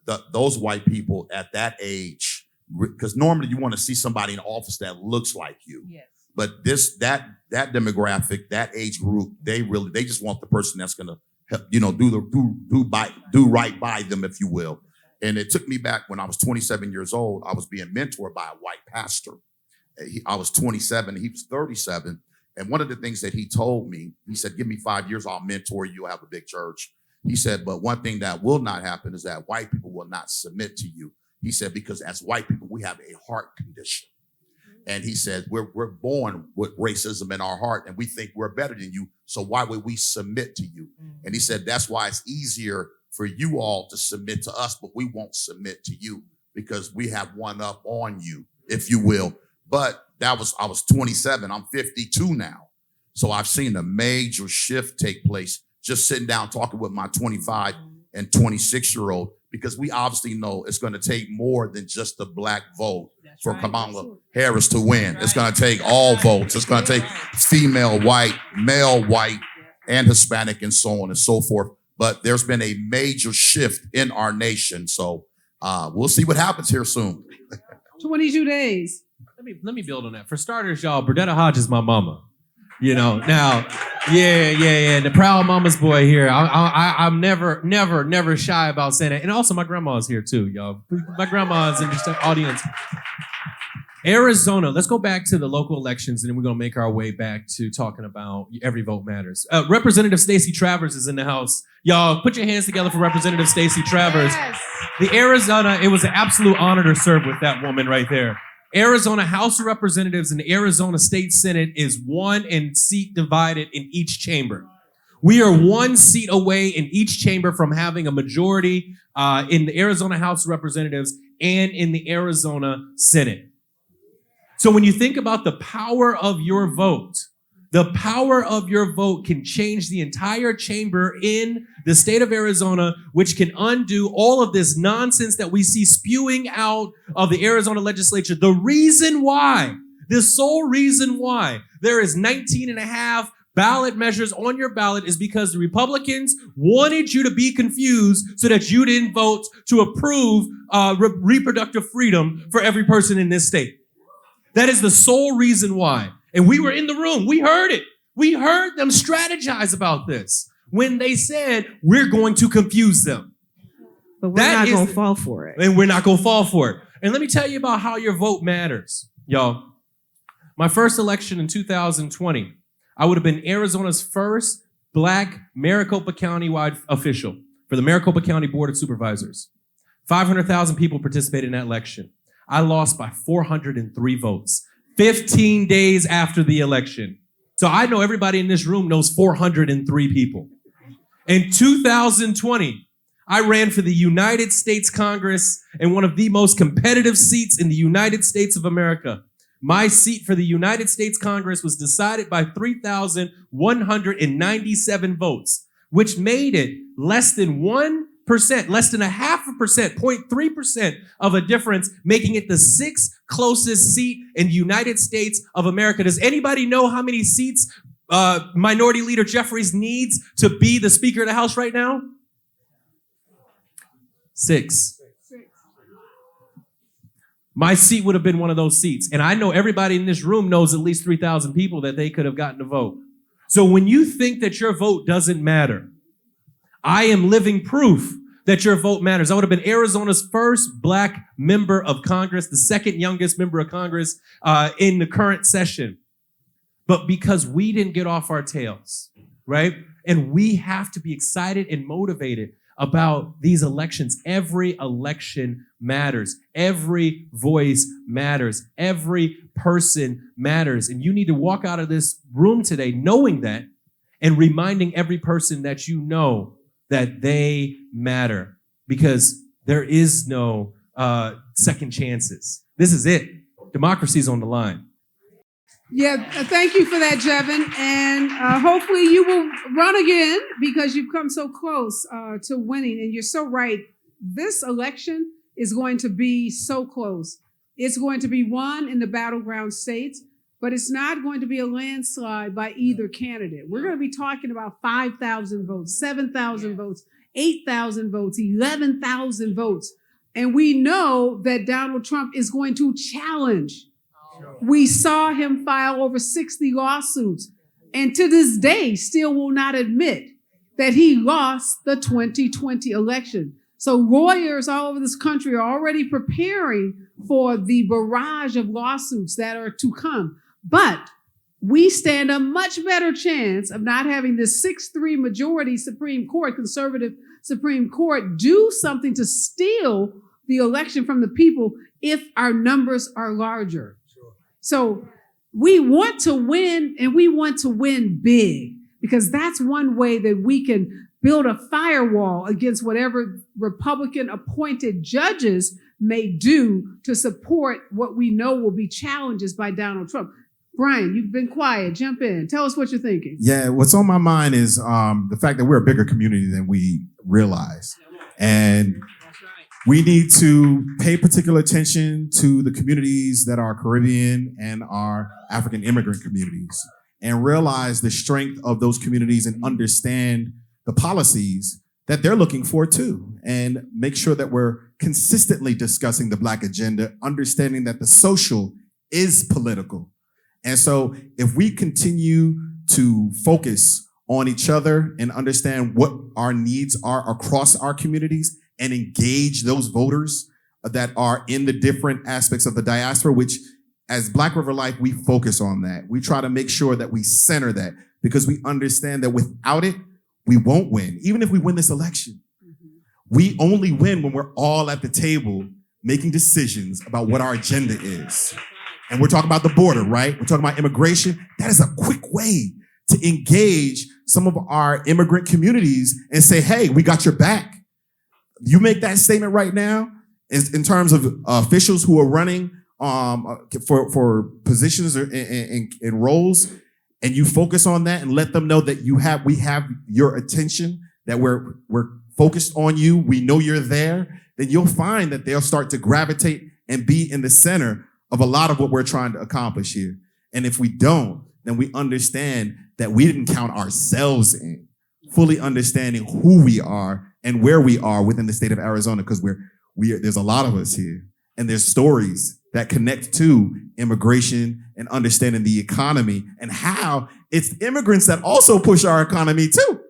is. Those white people at that age, because normally you want to see somebody in office that looks like you. Yes. But that demographic, that age group, they just want the person that's going to help, do right by them, if you will. And it took me back when I was 27 years old. I was being mentored by a white pastor. I was 27, he was 37. And one of the things that he told me, he said, give me 5 years, I'll mentor you, you'll have a big church. He said, but one thing that will not happen is that white people will not submit to you. He said, because as white people, we have a heart condition. And he said, we're born with racism in our heart, and we think we're better than you. So why would we submit to you? And he said, that's why it's easier for you all to submit to us, but we won't submit to you because we have one up on you, if you will. But I was 27. I'm 52 now. So I've seen a major shift take place just sitting down talking with my 25 and 26-year-old, because we obviously know it's going to take more than just the black vote for Kamala Harris to win. It's going to take all votes. It's going to take female white, male white, and Hispanic, and so on and so forth. But there's been a major shift in our nation. So we'll see what happens here soon. 22 days. Let me build on that. For starters, y'all, Berdetta Hodge is my mama. You know, now, yeah. The proud mama's boy here. I'm never shy about saying that. And also, my grandma's here too, y'all. My grandma's in the audience. Arizona, let's go back to the local elections, and then we're going to make our way back to talking about Every Vote Matters. Representative Stacey Travers is in the house. Y'all, put your hands together for Representative Stacey Travers. Yes. The Arizona, it was an absolute honor to serve with that woman right there. Arizona House of Representatives and the Arizona State Senate is one and seat divided in each chamber. We are one seat away in each chamber from having a majority in the Arizona House of Representatives and in the Arizona Senate. So when you think about the power of your vote, the power of your vote can change the entire chamber in the state of Arizona, which can undo all of this nonsense that we see spewing out of the Arizona legislature. The reason why, the sole reason why there is 19 and a half ballot measures on your ballot is because the Republicans wanted you to be confused so that you didn't vote to approve reproductive freedom for every person in this state. That is the sole reason why. And we were in the room. We heard it. We heard them strategize about this when they said, we're going to confuse them. But we're not going to fall for it. And we're not going to fall for it. And let me tell you about how your vote matters, y'all. My first election in 2020, I would have been Arizona's first black Maricopa County-wide official for the Maricopa County Board of Supervisors. 500,000 people participated in that election. I lost by 403 votes, 15 days after the election. So I know everybody in this room knows 403 people. In 2020, I ran for the United States Congress in one of the most competitive seats in the United States of America. My seat for the United States Congress was decided by 3,197 votes, which made it less than 1%, less than 0.5%, 0.3% of a difference, making it the sixth closest seat in the United States of America. Does anybody know how many seats Minority Leader Jeffries needs to be the Speaker of the House right now? 6. My seat would have been one of those seats. And I know everybody in this room knows at least 3,000 people that they could have gotten to vote. So when you think that your vote doesn't matter, I am living proof that your vote matters. I would have been Arizona's first black member of Congress, the second youngest member of Congress in the current session. But because we didn't get off our tails, right? And we have to be excited and motivated about these elections. Every election matters. Every voice matters. Every person matters. And you need to walk out of this room today knowing that and reminding every person that you know that they matter, because there is no second chances. This is it. Democracy's on the line. Yeah, thank you for that, Jevin. And hopefully you will run again, because you've come so close to winning. And you're so right. This election is going to be so close. It's going to be won in the battleground states, but it's not going to be a landslide by either candidate. We're going to be talking about 5,000 votes, 7,000 votes, 8,000 votes, 11,000 votes. And we know that Donald Trump is going to challenge. We saw him file over 60 lawsuits, and to this day still will not admit that he lost the 2020 election. So lawyers all over this country are already preparing for the barrage of lawsuits that are to come. But we stand a much better chance of not having this 6-3 majority Supreme Court, conservative Supreme Court, do something to steal the election from the people if our numbers are larger. So we want to win, and we want to win big, because that's one way that we can build a firewall against whatever Republican appointed judges may do to support what we know will be challenges by Donald Trump. Brian, you've been quiet. Jump in. Tell us what you're thinking. Yeah, what's on my mind is the fact that we're a bigger community than we realize. And We need to pay particular attention to the communities that are Caribbean and our African immigrant communities and realize the strength of those communities and understand the policies that they're looking for too. And make sure that we're consistently discussing the Black agenda, understanding that the social is political. And so if we continue to focus on each other and understand what our needs are across our communities and engage those voters that are in the different aspects of the diaspora, which as Black River Life, we focus on that. We try to make sure that we center that because we understand that without it, we won't win. Even if we win this election, we only win when we're all at the table making decisions about what our agenda is. And we're talking about the border, right? We're talking about immigration. That is a quick way to engage some of our immigrant communities and say, hey, we got your back. You make that statement right now in terms of officials who are running for positions or in roles, and you focus on that and let them know that we have your attention, that we're focused on you, we know you're there, then you'll find that they'll start to gravitate and be in the center of a lot of what we're trying to accomplish here. And if we don't, then we understand that we didn't count ourselves in, fully understanding who we are and where we are within the state of Arizona, because there's a lot of us here, and there's stories that connect to immigration and understanding the economy and how it's immigrants that also push our economy too.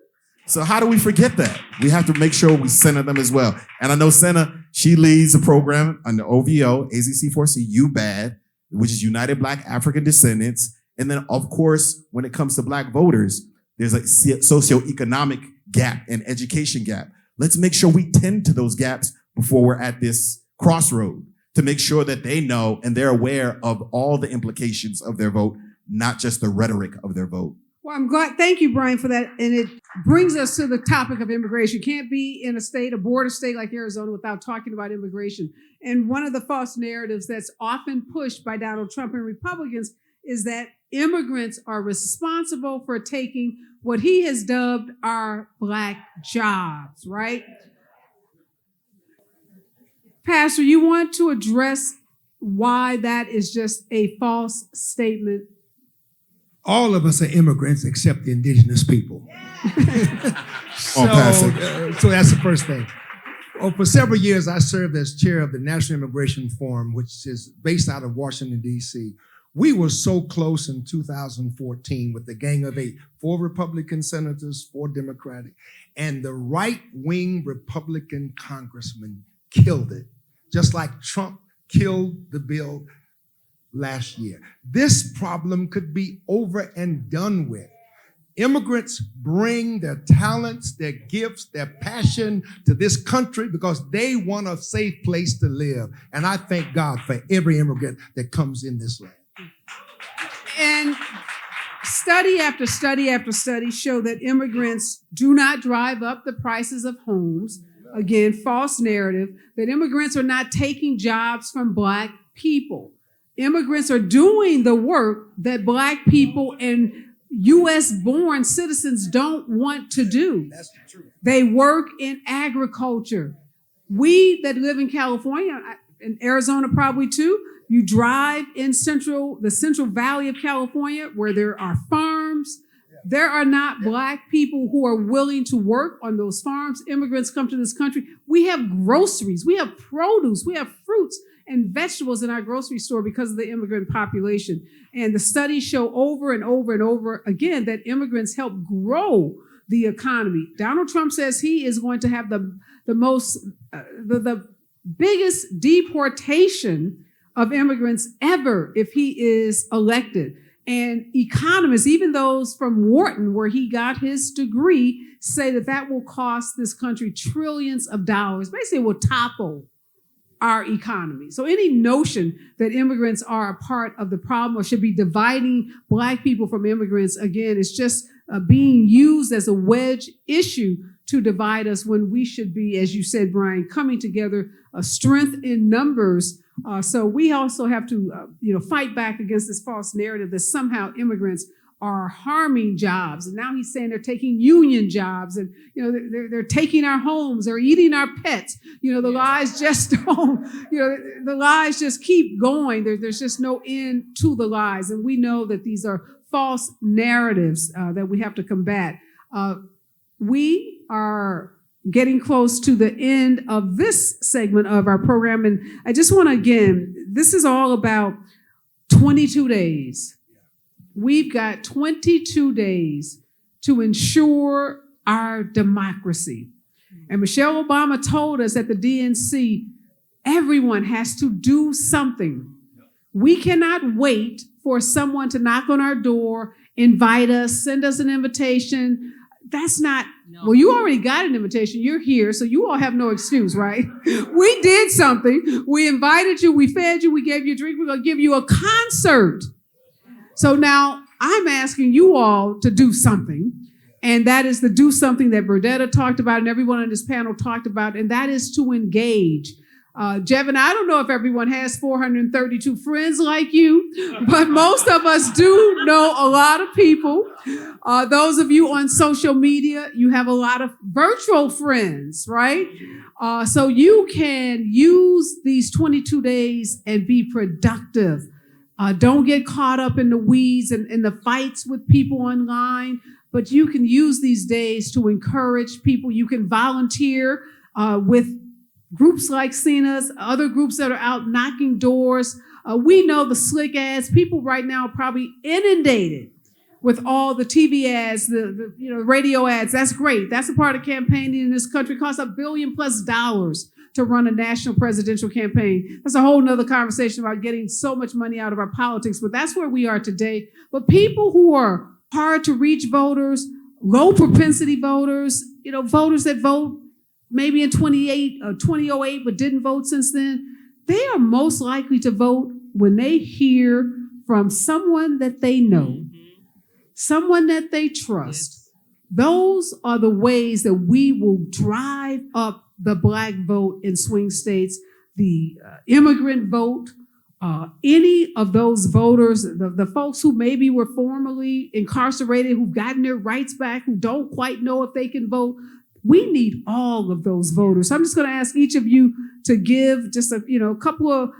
So how do we forget that? We have to make sure we center them as well. And I know Sena, she leads a program on the OVO, AZC4C, UBAD, which is United Black African Descendants. And then, of course, when it comes to Black voters, there's a socioeconomic gap and education gap. Let's make sure we tend to those gaps before we're at this crossroad to make sure that they know and they're aware of all the implications of their vote, not just the rhetoric of their vote. Well, I'm glad. Thank you, Brian, for that. And it brings us to the topic of immigration. Can't be in a border state like Arizona without talking about immigration. And one of the false narratives that's often pushed by Donald Trump and Republicans is that immigrants are responsible for taking what he has dubbed our Black jobs, right? Pastor, you want to address why that is just a false statement? All of us are immigrants except the indigenous people. So that's the first thing. For several years, I served as chair of the National Immigration Forum, which is based out of Washington, D.C. We were so close in 2014 with the Gang of Eight, 4 Republican senators, 4 Democratic, and the right-wing Republican congressman killed it, just like Trump killed the bill last year. This problem could be over and done with. Immigrants bring their talents, their gifts, their passion to this country because they want a safe place to live. And I thank God for every immigrant that comes in this land. And study after study after study show that immigrants do not drive up the prices of homes. Again, false narrative that immigrants are not taking jobs from Black people. Immigrants are doing the work that Black people and U.S.-born citizens don't want to do. That's the truth. They work in agriculture. We that live in California, in Arizona probably too, you drive in the Central Valley of California where there are farms. There are not Black people who are willing to work on those farms. Immigrants come to this country. We have groceries, we have produce, we have fruits and vegetables in our grocery store because of the immigrant population. And the studies show over and over and over again that immigrants help grow the economy. Donald Trump says he is going to have the biggest deportation of immigrants ever if he is elected. And economists, even those from Wharton, where he got his degree, say that will cost this country trillions of dollars. Basically, it will topple our economy. So any notion that immigrants are a part of the problem or should be dividing Black people from immigrants, again, is just being used as a wedge issue to divide us when we should be, as you said, Brian, coming together, strength in numbers. So we also have to, fight back against this false narrative that somehow immigrants are harming jobs. And now he's saying they're taking union jobs, and they're taking our homes, they're eating our pets. The lies just don't, the lies just keep going. There's just no end to the lies. And we know that these are false narratives that we have to combat. We are getting close to the end of this segment of our program. And I just want to, again, this is all about 22 days. We've got 22 days to ensure our democracy. And Michelle Obama told us at the DNC, everyone has to do something. We cannot wait for someone to knock on our door, invite us, send us an invitation. That's not, well, you already got an invitation. You're here, so you all have no excuse, right? We did something. We invited you, we fed you, we gave you a drink, we're going to give you a concert. So now I'm asking you all to do something, and that is to do something that Berdetta talked about and everyone on this panel talked about, and that is to engage. Jevin, I don't know if everyone has 432 friends like you, but most of us do know a lot of people. Those of you on social media, you have a lot of virtual friends, right? So you can use these 22 days and be productive. Don't get caught up in the weeds and in the fights with people online, but you can use these days to encourage people. You can volunteer with groups like Sena's, other groups that are out knocking doors. We know the slick ads. People right now are probably inundated with all the TV ads, the radio ads. That's great. That's a part of campaigning in this country. It costs $1 billion+ to run a national presidential campaign. That's a whole nother conversation about getting so much money out of our politics, but that's where we are today. But people who are hard to reach voters, low propensity voters, voters that vote maybe in 2008, but didn't vote since then, they are most likely to vote when they hear from someone that they know, someone that they trust. Those are the ways that we will drive up the Black vote in swing states, the immigrant vote, any of those voters, the folks who maybe were formerly incarcerated, who've gotten their rights back, who don't quite know if they can vote. We need all of those voters. So I'm just going to ask each of you to give just a couple of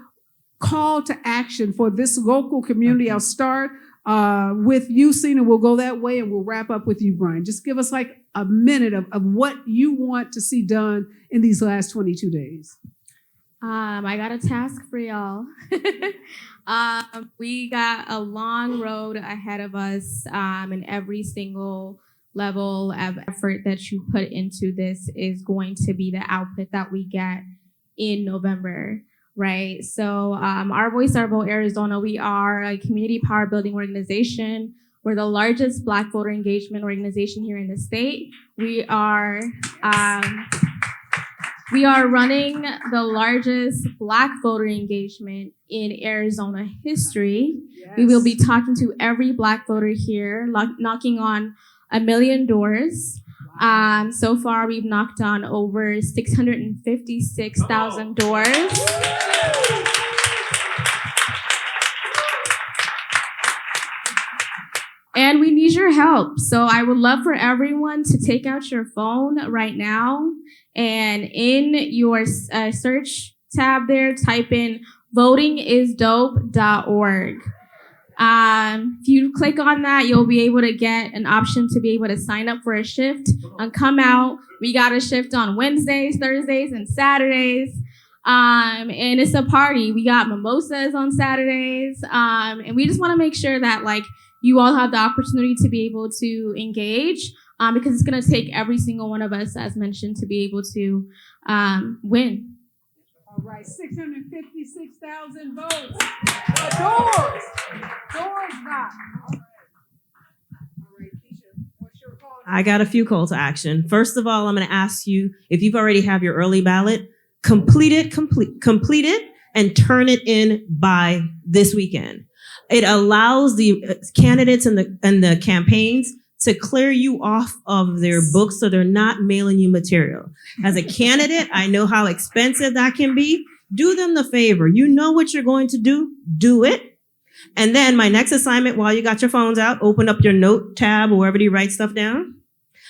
call to action for this local community. I'll start with you, Sena. We'll go that way, and we'll wrap up with you, Brian. Just give us like a minute of what you want to see done in these last 22 days. I got a task for y'all. We got a long road ahead of us, and every single level of effort that you put into this is going to be the output that we get in November, right? So our Voice, Our Vote Arizona, we are a community power building organization. We're the largest Black voter engagement organization here in the state. We are running the largest Black voter engagement in Arizona history. Yes. We will be talking to every Black voter here, knocking on 1 million doors. So far, we've knocked on over 656,000 doors. And we need your help. So I would love for everyone to take out your phone right now, and in your search tab there, type in votingisdope.org. If you click on that, you'll be able to get an option to be able to sign up for a shift and come out. We got a shift on Wednesdays, Thursdays, and Saturdays. And it's a party. We got mimosas on Saturdays. And we just want to make sure that you all have the opportunity to be able to engage, because it's going to take every single one of us, as mentioned, to be able to win. All right, 656,000 votes. Doors knocked. All right, Kesha, what's your call? I got a few calls to action. First of all, I'm going to ask you, if you've already have your early ballot, complete it, and turn it in by this weekend. It allows the candidates and the campaigns to clear you off of their books so they're not mailing you material. As a candidate, I know how expensive that can be. Do them the favor. You know what you're going to do it. And then my next assignment, while you got your phones out, open up your note tab or wherever you write stuff down.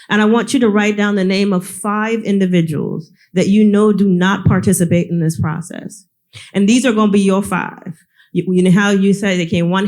And I want you to write down the name of 5 individuals that you know do not participate in this process. And these are going to be your 5. You know how you say they can one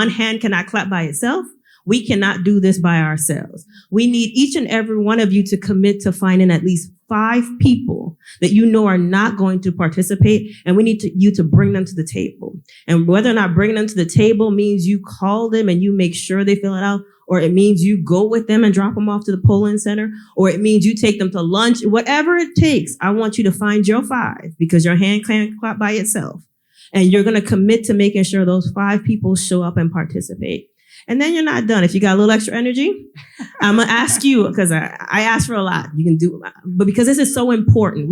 hand cannot clap by itself? We cannot do this by ourselves. We need each and every one of you to commit to finding at least 5 people that you know are not going to participate, and we need you to bring them to the table. And whether or not bringing them to the table means you call them and you make sure they fill it out, or it means you go with them and drop them off to the polling center, or it means you take them to lunch, whatever it takes, I want you to find your 5 because your hand can't clap by itself. And you're going to commit to making sure those 5 people show up and participate. And then you're not done. If you got a little extra energy, I'm going to ask you, because I ask for a lot. You can do, but because this is so important,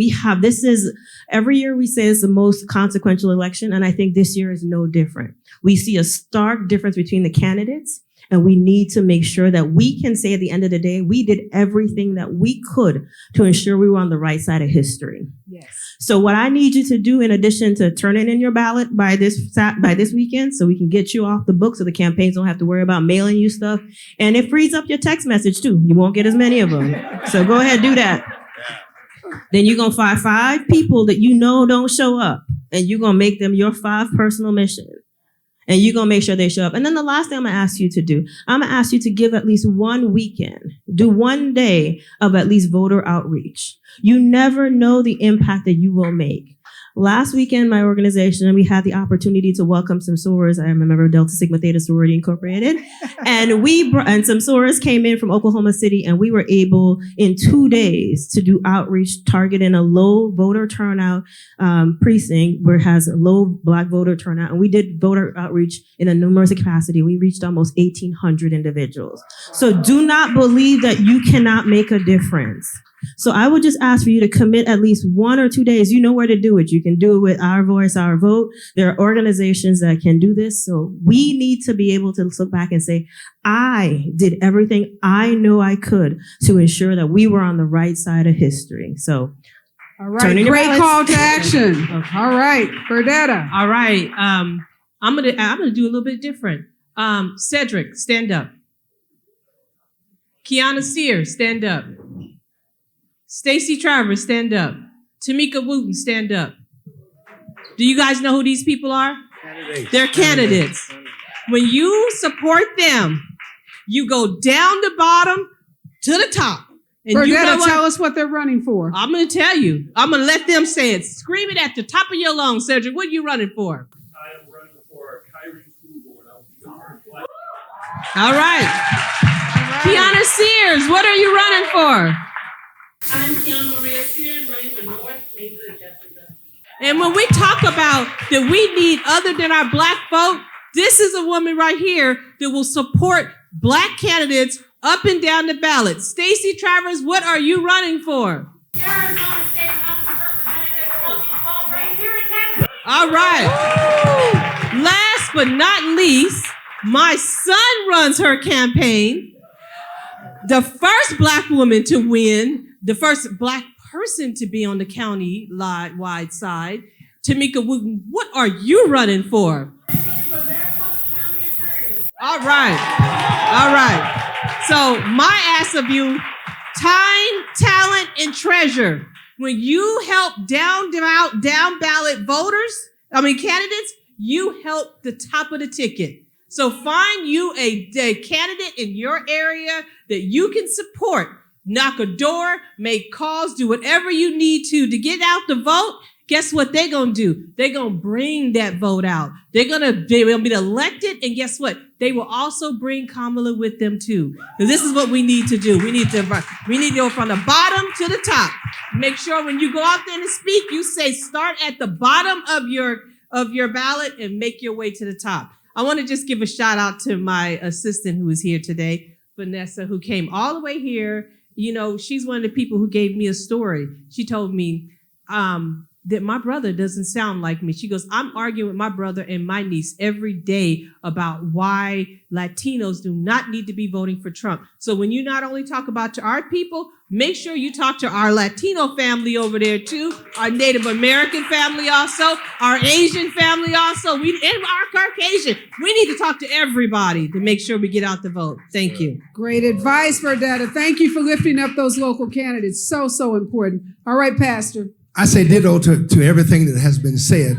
every year we say it's the most consequential election, and I think this year is no different. We see a stark difference between the candidates, and we need to make sure that we can say at the end of the day, we did everything that we could to ensure we were on the right side of history. Yes. So what I need you to do, in addition to turning in your ballot by this weekend, so we can get you off the book so the campaigns don't have to worry about mailing you stuff. And it frees up your text message too. You won't get as many of them. So go ahead, do that. Then you're going to find 5 people that you know don't show up, and you're going to make them your 5 personal mission. And you're going to make sure they show up. And then the last thing I'm going to ask you to do, I'm going to ask you to give at least one weekend, do one day of at least voter outreach. You never know the impact that you will make. Last weekend, my organization, we had the opportunity to welcome some sorors. I remember Delta Sigma Theta Sorority Incorporated. And some sorors came in from Oklahoma City, and we were able in 2 days to do outreach targeting a low voter turnout precinct where it has a low Black voter turnout. And we did voter outreach in a numerous capacity. We reached almost 1,800 individuals. So do not believe that you cannot make a difference. So I would just ask for you to commit at least 1 or 2 days. You know where to do it. You can do it with Our Voice, Our Vote. There are organizations that can do this. So we need to be able to look back and say, I did everything I know I could to ensure that we were on the right side of history. So all right, great call to action. Okay. All right, Berdetta. All right, I'm gonna do a little bit different. Cedric, stand up. Kiana Sears, stand up. Stacey Travers, stand up. Tamika Wooten, stand up. Do you guys know who these people are? They're candidates. When you support them, you go down the bottom to the top. And Berdetta, you know what? tell us what they're running for. I'm going to tell you. I'm going to let them say it. Scream it at the top of your lungs, Cedric. What are you running for? I am running for Kyrie School Board. All right. Kiana Sears, what are you running for? I'm Kiana Maria Sears, running for North Mesa Jessica. And when we talk about that we need other than our Black vote, this is a woman right here that will support Black candidates up and down the ballot. Stacey Travers, what are you running for? Arizona State House of Representatives, right here in Tempe. All right. Woo! Last but not least, my son runs her campaign. The first Black woman to win, the first Black person to be on the county-wide side. Tamika Wooten, what are you running for? All right. All right. So my ask of you, time, talent, and treasure. When you help down ballot candidates, you help the top of the ticket. So find you a candidate in your area that you can support. Knock a door, make calls, do whatever you need to get out the vote. Guess what they're going to do? They're going to bring that vote out. They will be elected, and guess what? They will also bring Kamala with them too. Because this is what we need to do. We need to go from the bottom to the top. Make sure when you go out there and speak, you say start at the bottom of your ballot and make your way to the top. I want to just give a shout out to my assistant who is here today, Vanessa, who came all the way here. You know, she's one of the people who gave me a story. She told me, that my brother doesn't sound like me. She goes, I'm arguing with my brother and my niece every day about why Latinos do not need to be voting for Trump. So when you not only talk about our people, make sure you talk to our Latino family over there too, our Native American family also, our Asian family also, and our Caucasian. We need to talk to everybody to make sure we get out the vote. Thank you. Great advice, Berdetta. Thank you for lifting up those local candidates. So, so important. All right, Pastor. I say ditto to everything that has been said,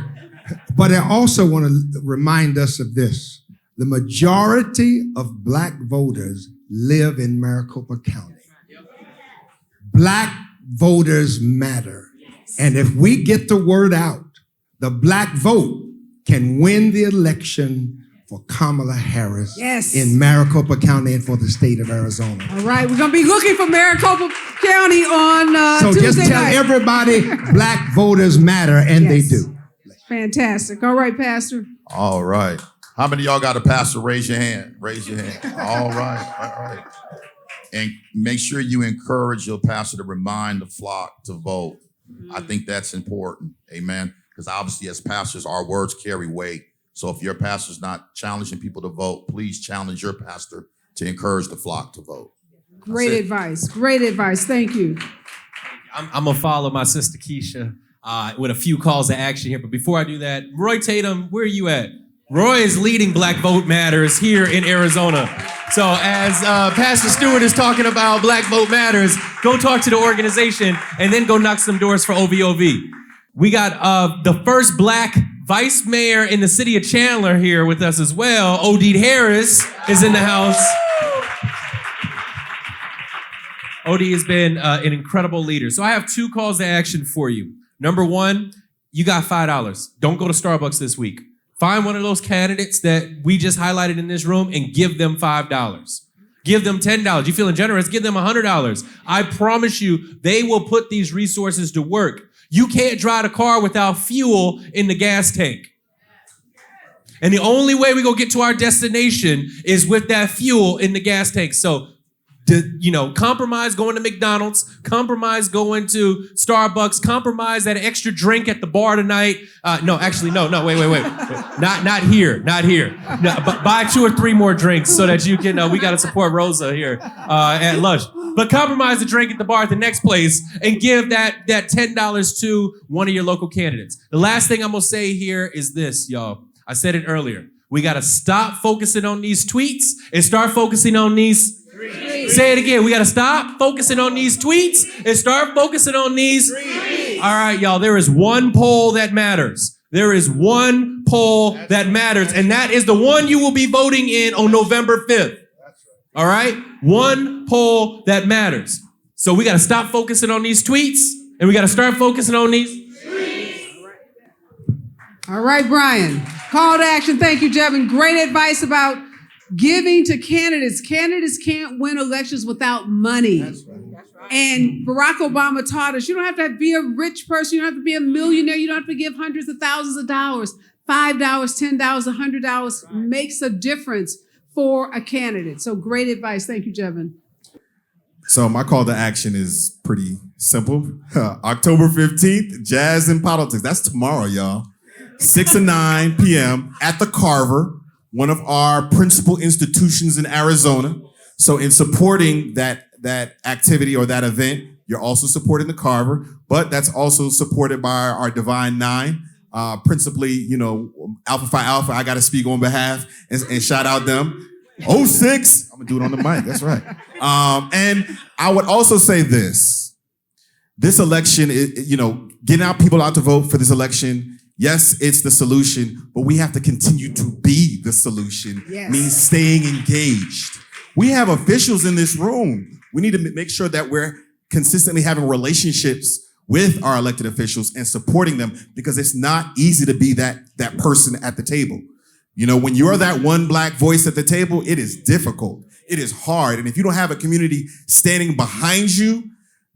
but I also want to remind us of this. The majority of black voters live in Maricopa County. Black voters matter. And if we get the word out, the black vote can win the election for Kamala Harris in Maricopa County and for the state of Arizona. All right, we're going to be looking for Maricopa County on so Tuesday just tell night. everybody black voters matter, and they do. Fantastic. All right, Pastor. All right. How many of y'all got a pastor? Raise your hand. Raise your hand. All right. All right. And make sure you encourage your pastor to remind the flock to vote. I think that's important. Amen. Because obviously as pastors, our words carry weight. So if your pastor's not challenging people to vote, please challenge your pastor to encourage the flock to vote. Great advice. Great advice. Thank you. I'm going to follow my sister Kesha with a few calls to action here. But before I do that, Roy Tatum, where are you at? Roy is leading Black Vote Matters here in Arizona. So as Pastor Stewart is talking about Black Vote Matters, go talk to the organization and then go knock some doors for OVOV. We got the first Black Vice Mayor in the city of Chandler here with us as well. Odette Harris is in the house. Odie has been an incredible leader. So I have two calls to action for you. Number one, you got $5. Don't go to Starbucks this week. Find one of those candidates that we just highlighted in this room and give them $5. Give them $10. You feeling generous? Give them $100. I promise you, they will put these resources to work. You can't drive a car without fuel in the gas tank. And the only way we go get to our destination is with that fuel in the gas tank. So, compromise going to McDonald's, compromise going to Starbucks, compromise that extra drink at the bar tonight. Wait. Not here. No, but buy 2 or 3 more drinks so that you can, we got to support Rosa here at Lush. But compromise the drink at the bar at the next place and give that $10 to one of your local candidates. The last thing I'm going to say here is this, y'all. I said it earlier. We got to stop focusing on these tweets and start focusing on these. Say it again. We got to stop focusing on these tweets and start focusing on these. All right, y'all. There is one poll that matters. There is one poll that matters, and that is the one you will be voting in on November 5th. All right? One poll that matters. So we got to stop focusing on these tweets, and we got to start focusing on these. All right, Brian. Call to action. Thank you, Jevin. Great advice about giving to candidates. Candidates can't win elections without money. That's right. And Barack Obama taught us, you don't have to be a rich person. You don't have to be a millionaire. You don't have to give hundreds of thousands of dollars. $5, $10, $100 makes a difference for a candidate. So great advice. Thank you, Jevin. So my call to action is pretty simple. October 15th, Jazz and Politics. That's tomorrow, y'all. 6 and 9 p.m. at the Carver, one of our principal institutions in Arizona. So in supporting that activity or that event, you're also supporting the Carver, but that's also supported by our Divine Nine, principally, Alpha Phi Alpha. I got to speak on behalf and shout out them. 06, I'm gonna do it on the mic. That's right. And I would also say this election, getting people out to vote for this election. Yes, it's the solution, but we have to continue to be the solution. Yes. Means staying engaged. We have officials in this room. We need to make sure that we're consistently having relationships with our elected officials and supporting them, because it's not easy to be that person at the table. When you're that one Black voice at the table, it is difficult. It is hard. And if you don't have a community standing behind you,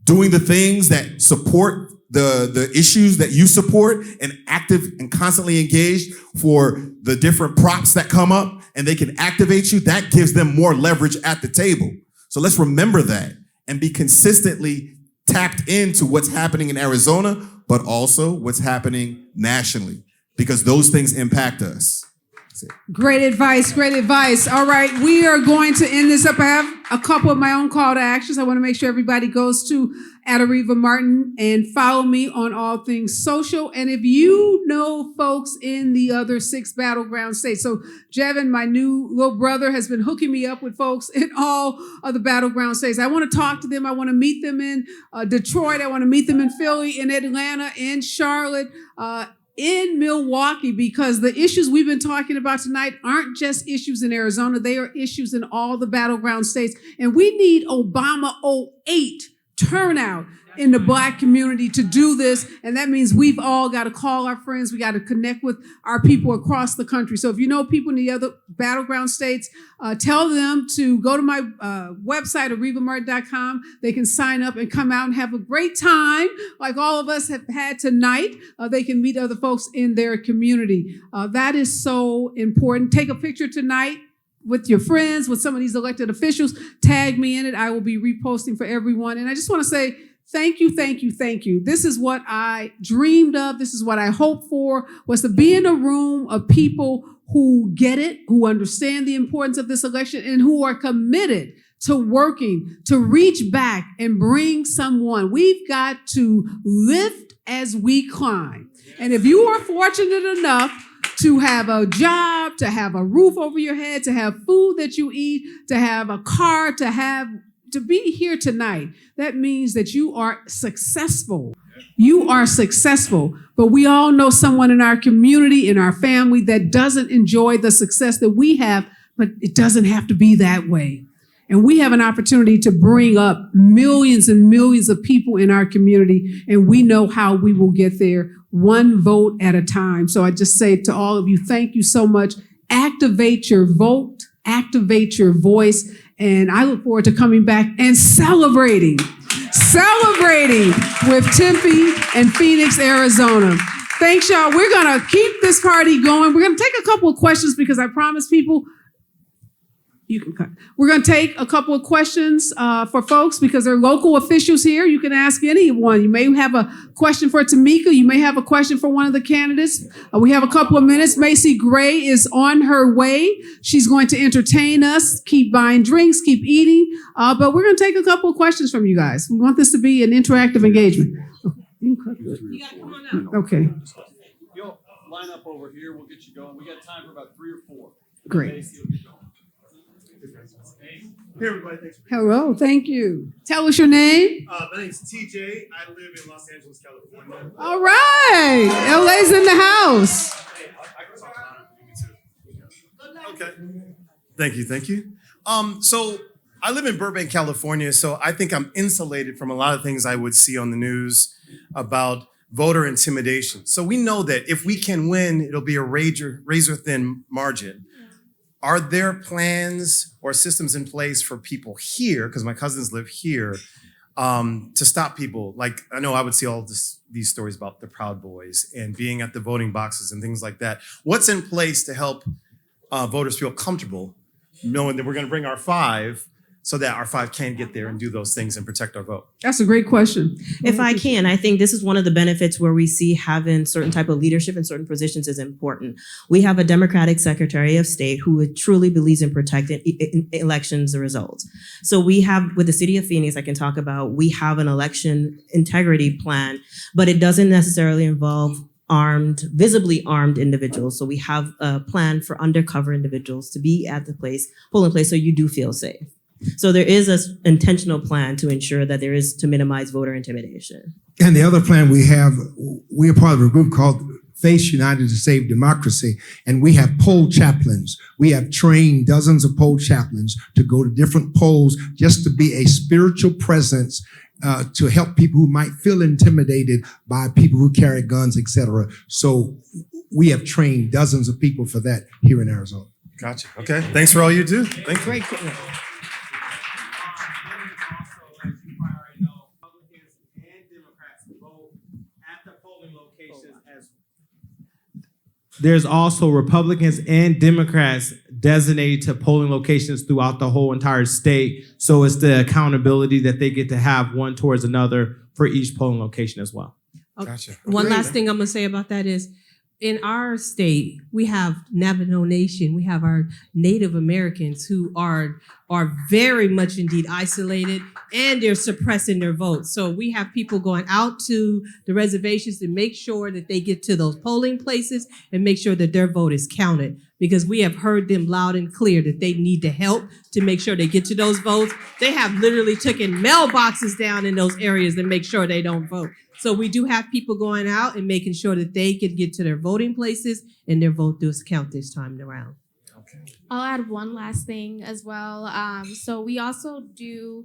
doing the things that support the issues that you support and active and constantly engaged for the different props that come up and they can activate you, that gives them more leverage at the table. So let's remember that and be consistently tapped into what's happening in Arizona, but also what's happening nationally, because those things impact us. Great advice, great advice. All right, we are going to end this up. I have a couple of my own call to actions. I want to make sure everybody goes to Areva Martin and follow me on all things social. And if you know folks in the other 6 battleground states, so Jevin, my new little brother, has been hooking me up with folks in all of the battleground states. I want to talk to them. I want to meet them in Detroit. I want to meet them in Philly, in Atlanta, in Charlotte, in Milwaukee, because the issues we've been talking about tonight aren't just issues in Arizona. They are issues in all the battleground states. And we need Obama 08 turnout in the Black community to do this. And that means we've all got to call our friends. We got to connect with our people across the country. So if you know people in the other battleground states, tell them to go to my website, arevamartin.com. They can sign up and come out and have a great time like all of us have had tonight. They can meet other folks in their community. That is so important. Take a picture tonight with your friends, with some of these elected officials. Tag me in it. I will be reposting for everyone. And I just want to say, thank you, thank you, thank you. This is what I dreamed of. This is what I hoped for, was to be in a room of people who get it, who understand the importance of this election, and who are committed to working to reach back and bring someone. We've got to lift as we climb. And if you are fortunate enough to have a job, to have a roof over your head, to have food that you eat, to have a car, to be here tonight, that means that you are successful. You are successful. But we all know someone in our community, in our family, that doesn't enjoy the success that we have, but it doesn't have to be that way. And we have an opportunity to bring up millions and millions of people in our community, and we know how we will get there, one vote at a time. So I just say to all of you, thank you so much. Activate your vote, activate your voice, and I look forward to coming back and celebrating with Tempe and Phoenix, Arizona. Thanks, y'all. We're going to keep this party going. We're going to take a couple of questions because I promised people. You can cut. We're going to take a couple of questions for folks because they're local officials here. You can ask anyone. You may have a question for Tamika. You may have a question for one of the candidates. We have a couple of minutes. Macy Gray is on her way. She's going to entertain us, keep buying drinks, keep eating. But we're going to take a couple of questions from you guys. We want this to be an interactive engagement. You got to come on out. Okay. You'll line up over here. We'll get you going. We got time for about 3 or 4. Great. Hey, everybody. Thanks for Hello. Thank you. Tell us your name. My name's TJ. I live in Los Angeles, California. All right. LA's in the house. Hey, I can talk about it. Okay. Thank you. So I live in Burbank, California, so I think I'm insulated from a lot of things I would see on the news about voter intimidation. So we know that if we can win, it'll be a razor-thin margin. Are there plans or systems in place for people here, because my cousins live here, to stop people? Like, I know I would see all these stories about the Proud Boys and being at the voting boxes and things like that. What's in place to help voters feel comfortable knowing that we're going to bring our 5 so that our 5 can get there and do those things and protect our vote? That's a great question. If I can, I think this is one of the benefits where we see having certain type of leadership in certain positions is important. We have a Democratic Secretary of State who truly believes in protecting elections results. So we have, with the city of Phoenix, I can talk about, we have an election integrity plan, but it doesn't necessarily involve visibly armed individuals. So we have a plan for undercover individuals to be at the polling place, so you do feel safe. So there is an intentional plan to ensure that there is to minimize voter intimidation. And the other plan we are part of a group called Face United to Save Democracy, and we have poll chaplains. We have trained dozens of poll chaplains to go to different polls just to be a spiritual presence to help people who might feel intimidated by people who carry guns, etc. So we have trained dozens of people for that here in Arizona. Gotcha. Okay. Thanks for all you do. Thank you. Great. There's also Republicans and Democrats designated to polling locations throughout the whole entire state. So it's the accountability that they get to have one towards another for each polling location as well. Gotcha. One last thing I'm gonna say about that is, in our state, we have Navajo Nation. We have our Native Americans who are very much indeed isolated, and they're suppressing their votes. So we have people going out to the reservations to make sure that they get to those polling places and make sure that their vote is counted, because we have heard them loud and clear that they need the help to make sure they get to those votes. They have literally taken mailboxes down in those areas to make sure they don't vote. So we do have people going out and making sure that they can get to their voting places and their vote does count this time around. I'll add one last thing as well. So we also do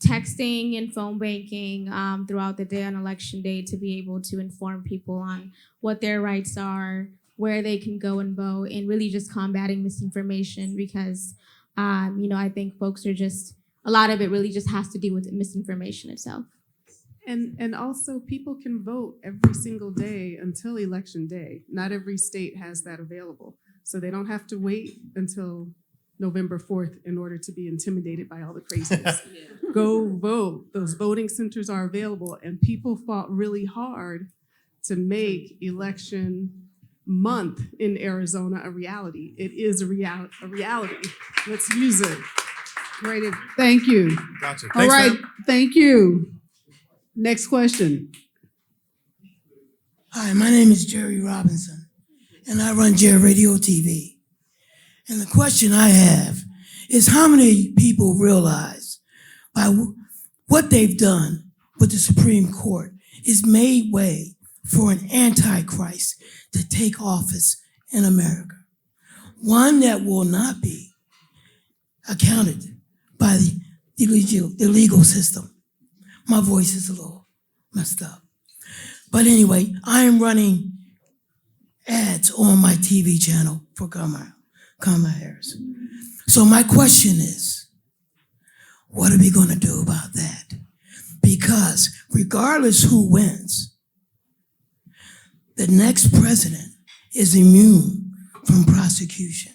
texting and phone banking throughout the day on election day to be able to inform people on what their rights are, where they can go and vote, and really just combating misinformation, because I think folks are just, a lot of it really just has to do with misinformation itself. And also, people can vote every single day until election day. Not every state has that available. So they don't have to wait until November 4th in order to be intimidated by all the craziness. Go vote. Those voting centers are available, and people fought really hard to make election month in Arizona a reality. It is a reality. Let's use it. Great. Thank you. Gotcha. All right. Thank you. Next question. Hi, my name is Jerry Robinson, and I run Jerry Radio TV. And the question I have is, how many people realize by what they've done with the Supreme Court is made way for an antichrist to take office in America? One that will not be accounted by the legal system. My voice is a little messed up. But anyway, I am running ads on my TV channel for Kamala Harris. So my question is, what are we going to do about that? Because regardless who wins, the next president is immune from prosecution.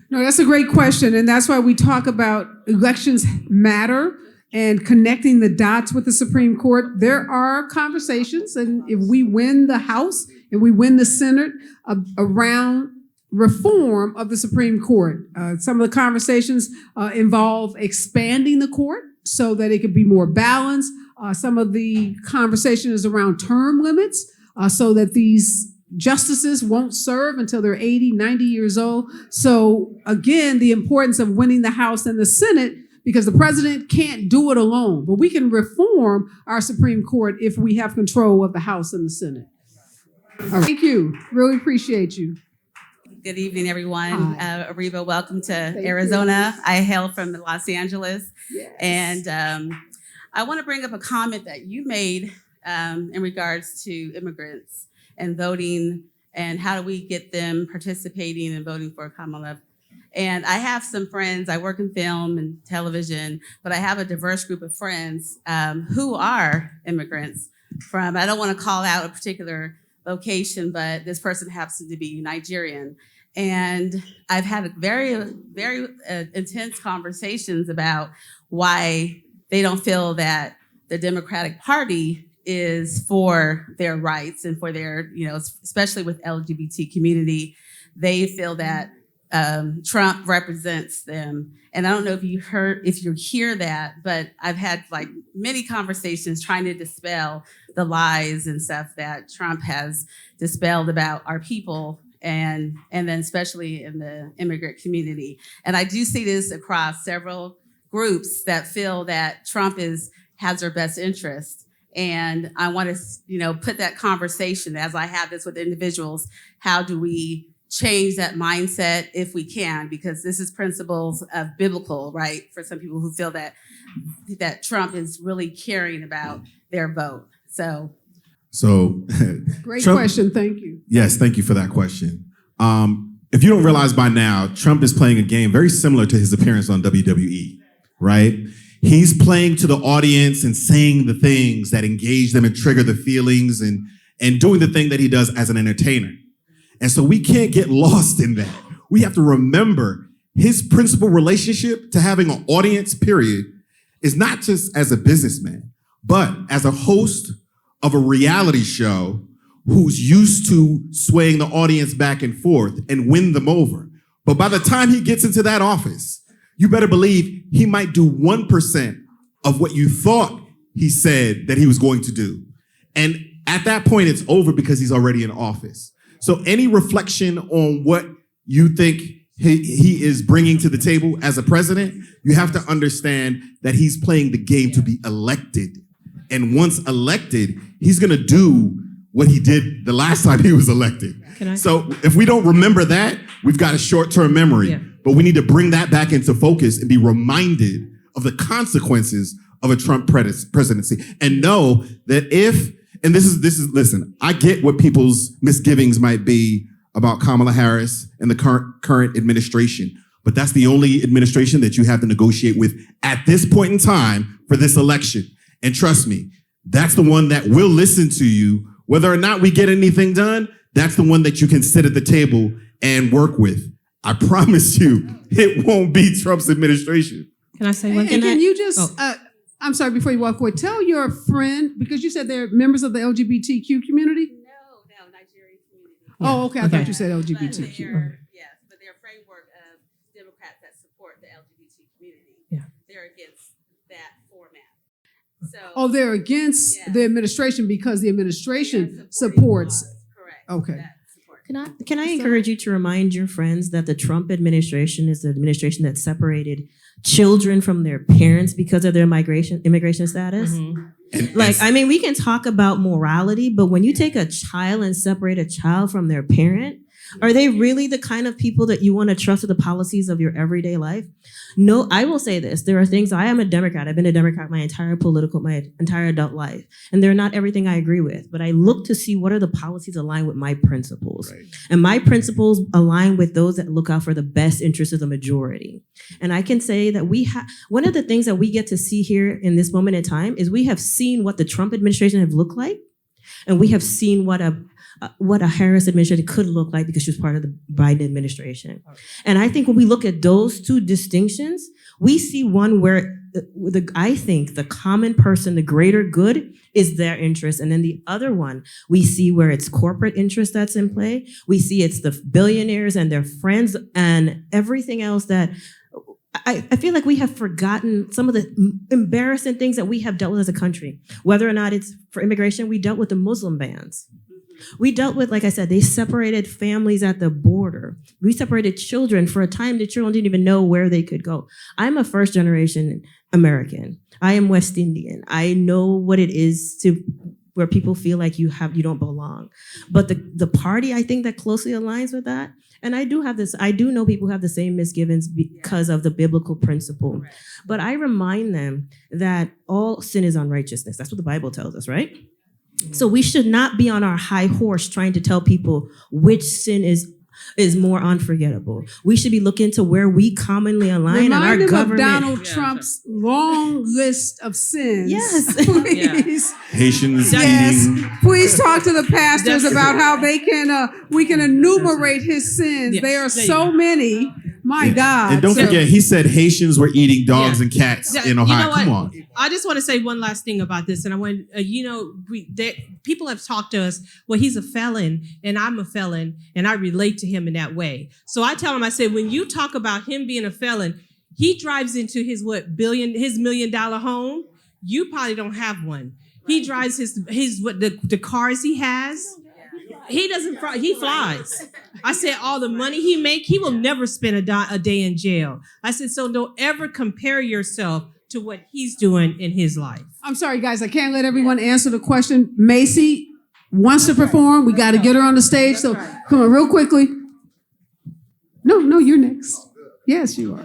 No, that's a great question. And that's why we talk about elections matter and connecting the dots with the Supreme Court. There are conversations, and if we win the House and we win the Senate around reform of the Supreme Court, some of the conversations involve expanding the court so that it could be more balanced. Some of the conversation is around term limits so that these justices won't serve until they're 80, 90 years old. So again, the importance of winning the House and the Senate, because the president can't do it alone, but we can reform our Supreme Court if we have control of the House and the Senate. All right. Thank you. Really appreciate you. Good evening, everyone. Areva, welcome to Arizona. I hail from Los Angeles. Yes. And I want to bring up a comment that you made in regards to immigrants and voting, and how do we get them participating and voting for Kamala. And I have some friends, I work in film and television, but I have a diverse group of friends who are immigrants from, I don't want to call out a particular location, but this person happens to be Nigerian. And I've had very, very intense conversations about why they don't feel that the Democratic Party is for their rights and for their, especially with LGBT community. They feel that Trump represents them. And I don't know if you hear that, but I've had like many conversations trying to dispel the lies and stuff that Trump has dispelled about our people, and then especially in the immigrant community. And I do see this across several groups that feel that Trump has their best interest. And I want to, put that conversation, as I have this with individuals, how do we change that mindset if we can, because this is principles of biblical, right? For some people who feel that Trump is really caring about their vote. So Great Trump, question. Thank you. Yes, thank you for that question. If you don't realize by now, Trump is playing a game very similar to his appearance on WWE, right? He's playing to the audience and saying the things that engage them and trigger the feelings and doing the thing that he does as an entertainer. And so we can't get lost in that. We have to remember his principal relationship to having an audience, period, is not just as a businessman, but as a host of a reality show who's used to swaying the audience back and forth and win them over. But by the time he gets into that office, you better believe he might do 1% of what you thought he said that he was going to do. And at that point, it's over because he's already in office. So any reflection on what you think he is bringing to the table as a president, you have to understand that he's playing the game to be elected. And once elected, he's going to do what he did the last time he was elected. So if we don't remember that, we've got a short-term memory. Yeah. But we need to bring that back into focus and be reminded of the consequences of a Trump presidency. And know that and this is listen, I get what people's misgivings might be about Kamala Harris and the current administration, but that's the only administration that you have to negotiate with at this point in time for this election. And trust me, that's the one that will listen to you. Whether or not we get anything done, that's the one that you can sit at the table and work with. I promise you, it won't be Trump's administration. Can I say one thing? And can you just, I'm sorry, before you walk away, tell your friend, because you said they're members of the LGBTQ community? No, Nigerian community. Oh, okay. I thought you said LGBTQ. Yes, but they're a framework of Democrats that support the LGBT community. Yeah. They're against that format. So, they're against the administration because the administration supports. Correct. Okay. Can I encourage you to remind your friends that the Trump administration is the administration that separated children from their parents because of their immigration status? Mm-hmm. We can talk about morality, but when you take a child and separate a child from their parent, are they really the kind of people that you want to trust with the policies of your everyday life? No, I will say this. There are things, I am a Democrat. I've been a Democrat my entire adult life. And they're not everything I agree with. But I look to see what are the policies aligned with my principles. Right. And my principles align with those that look out for the best interests of the majority. And I can say that one of the things that we get to see here in this moment in time is we have seen what the Trump administration have looked like. And we have seen what a Harris administration could look like because she was part of the Biden administration. And I think when we look at those two distinctions, we see one where I think the common person, the greater good is their interest. And then the other one, we see where it's corporate interest that's in play. We see it's the billionaires and their friends and everything else that I feel like we have forgotten some of the embarrassing things that we have dealt with as a country. Whether or not it's for immigration, we dealt with the Muslim bans. We dealt with, like I said, they separated families at the border. We separated children for a time the children didn't even know where they could go. I'm a first generation American. I am West Indian. I know what it is to where people feel like you don't belong. But the party, I think, that closely aligns with that. And I do know people who have the same misgivings because of the biblical principle. Right. But I remind them that all sin is unrighteousness. That's what the Bible tells us, right? Mm-hmm. So we should not be on our high horse trying to tell people which sin is more unforgettable. We should be looking to where we commonly align in our government. Of Donald Trump's long list of sins. Yes. Please. Haitians yes. eating. Please talk to the pastors about how we can enumerate his sins. Yes. There are so many. My God. And don't forget, he said Haitians were eating dogs and cats in Ohio. Come on. I just want to say one last thing about this. And I want, people have talked to us, well, he's a felon and I'm a felon and I relate to him in that way. So I tell him, I said, when you talk about him being a felon, he drives into his $1 million home. You probably don't have one. He drives the cars he has. He doesn't fly, he flies. I said, all the money he make, he will never spend a day in jail. I said, so don't ever compare yourself to what he's doing in his life. I'm sorry, guys. I can't let everyone answer the question. Macy wants to perform. We got to get her on the stage. So come on, real quickly. No, you're next. Yes, you are.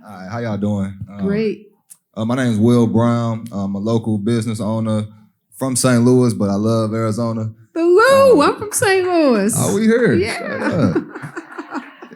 All right, how y'all doing? Great. My name is Will Brown. I'm a local business owner from St. Louis, but I love Arizona. The Lou, I'm from St. Louis. Oh, we here. Yeah.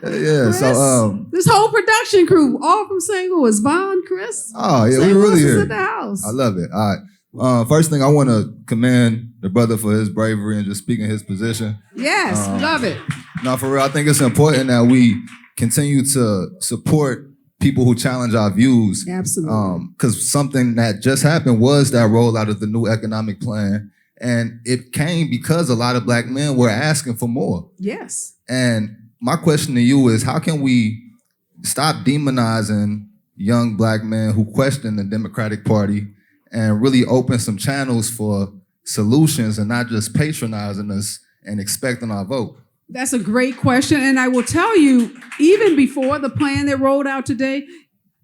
Yeah. Chris, so this whole production crew, all from St. Louis. Vaughn, Chris. Oh, yeah, St. we really Louis here. is in the house. I love it. All right. First thing, I want to commend the brother for his bravery and just speaking his position. Yes, love it. No, for real, I think it's important that we continue to support people who challenge our views. Absolutely. Because something that just happened was that rollout of the new economic plan. And it came because a lot of black men were asking for more. Yes. And my question to you is, how can we stop demonizing young black men who question the Democratic Party and really open some channels for solutions and not just patronizing us and expecting our vote? That's a great question. And I will tell you, even before the plan that rolled out today,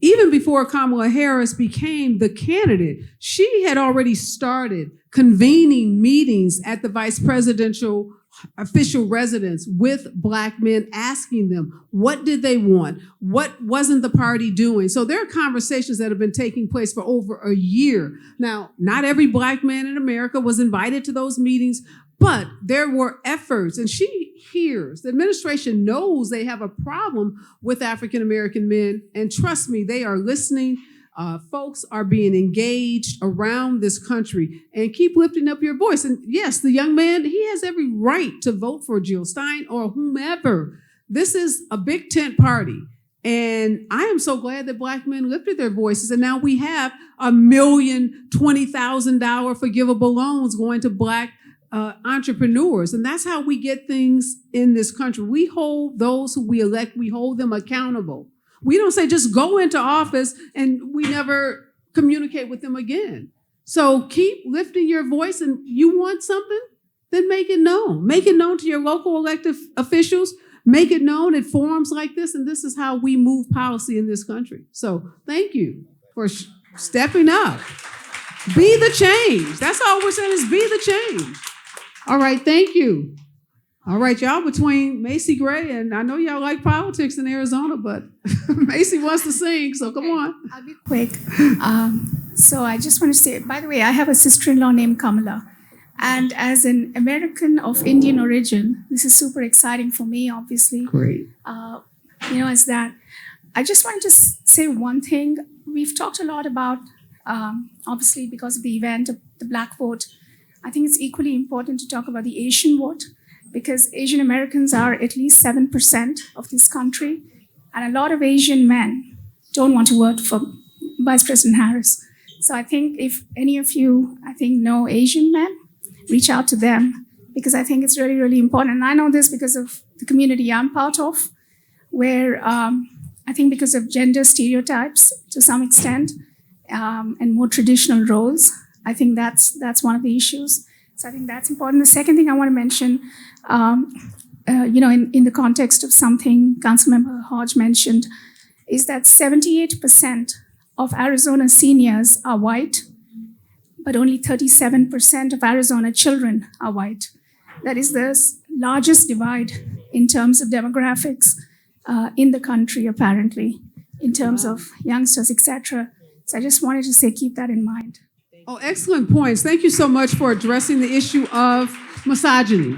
even before Kamala Harris became the candidate, she had already started convening meetings at the vice presidential official residence with black men, asking them, what did they want? What wasn't the party doing? So there are conversations that have been taking place for over a year. Now, not every black man in America was invited to those meetings, but there were efforts, and she hears, the administration knows they have a problem with African-American men, and trust me, they are listening. Folks are being engaged around this country, and keep lifting up your voice. And yes, the young man, he has every right to vote for Jill Stein or whomever. This is a big tent party. And I am so glad that black men lifted their voices. And now we have $1,020,000 forgivable loans going to black entrepreneurs. And that's how we get things in this country. We hold those who we elect, we hold them accountable. We don't say just go into office and we never communicate with them again. So keep lifting your voice, and you want something, then make it known. Make it known to your local elected officials. Make it known at forums like this, and this is how we move policy in this country. So thank you for stepping up. Be the change. That's all we're saying is be the change. All right, thank you. All right, y'all, between Macy Gray and I know y'all like politics in Arizona, but Macy wants to sing, so come on. I'll be quick. So I just want to say, by the way, I have a sister-in-law named Kamala. And as an American of Indian origin, this is super exciting for me, obviously. Great. As that, I just wanted to say one thing. We've talked a lot about, obviously, because of the event of the Black vote. I think it's equally important to talk about the Asian vote, because Asian Americans are at least 7% of this country. And a lot of Asian men don't want to vote for Vice President Harris. So I think if any of you, know Asian men, reach out to them, because I think it's really, really important. And I know this because of the community I'm part of, where I think because of gender stereotypes to some extent, and more traditional roles, I think that's one of the issues. So I think that's important. The second thing I want to mention, in the context of something Councilmember Hodge mentioned, is that 78% of Arizona seniors are white, but only 37% of Arizona children are white. That is the largest divide in terms of demographics in the country, apparently, in terms of youngsters, etc. So I just wanted to say, keep that in mind. Oh, excellent points. Thank you so much for addressing the issue of misogyny.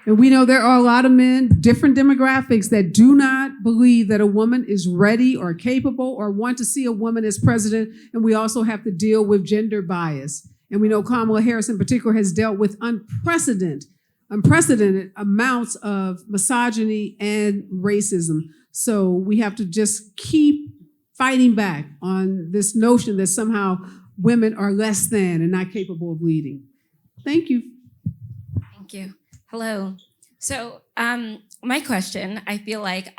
And we know there are a lot of men, different demographics, that do not believe that a woman is ready or capable or want to see a woman as president. And we also have to deal with gender bias. And we know Kamala Harris in particular has dealt with unprecedented amounts of misogyny and racism. So we have to just keep fighting back on this notion that somehow women are less than and not capable of leading. Thank you. Thank you. Hello. So my question, I feel like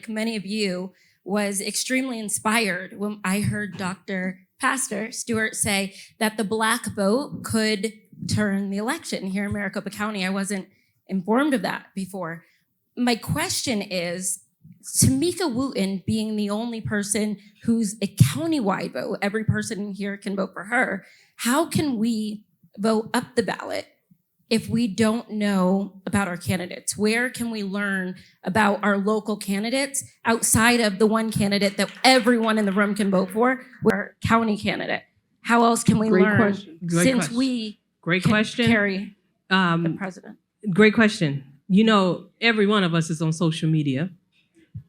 many of you, was extremely inspired when I heard Pastor Stewart say that the Black vote could turn the election here in Maricopa County. I wasn't informed of that before. My question is, Tamika Wooten being the only person who's a countywide vote, every person here can vote for her, how can we vote up the ballot if we don't know about our candidates? Where can we learn about our local candidates outside of the one candidate that everyone in the room can vote for, our county candidate? How else can we learn since we carry the president? Great question. Every one of us is on social media,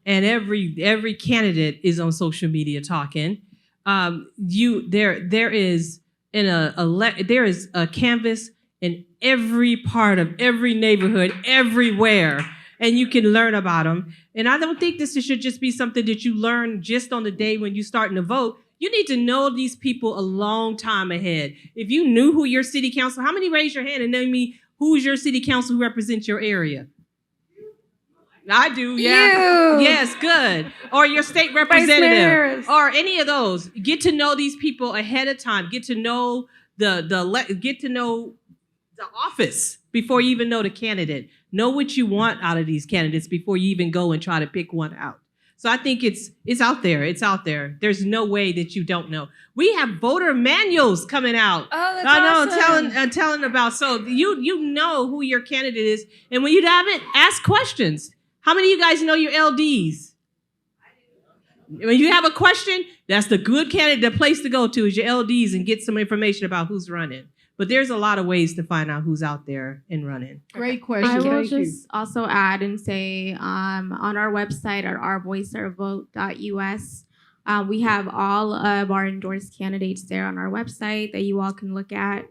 and every candidate is on social media talking. There is a canvas in every part of every neighborhood, everywhere, and you can learn about them. And I don't think this should just be something that you learn just on the day when you're starting to vote. You need to know these people a long time ahead. If you knew who your city council, how many raise your hand and name me who's your city council who represents your area? I do, yeah. You. Yes, good. Or your state representative, or any of those. Get to know these people ahead of time. Get to know get to know the office before you even know the candidate. Know what you want out of these candidates before you even go and try to pick one out. So I think it's out there. It's out there. There's no way that you don't know. We have voter manuals coming out. Oh, that's awesome. Telling about. So you know who your candidate is, and when you haven't, ask questions. How many of you guys know your LDs? When you have a question, that's the good candidate. The place to go to is your LDs and get some information about who's running. But there's a lot of ways to find out who's out there and running. Great question. I will Thank you. just also add and say on our website at ourvoiceourvote.us, we have all of our endorsed candidates there on our website that you all can look at.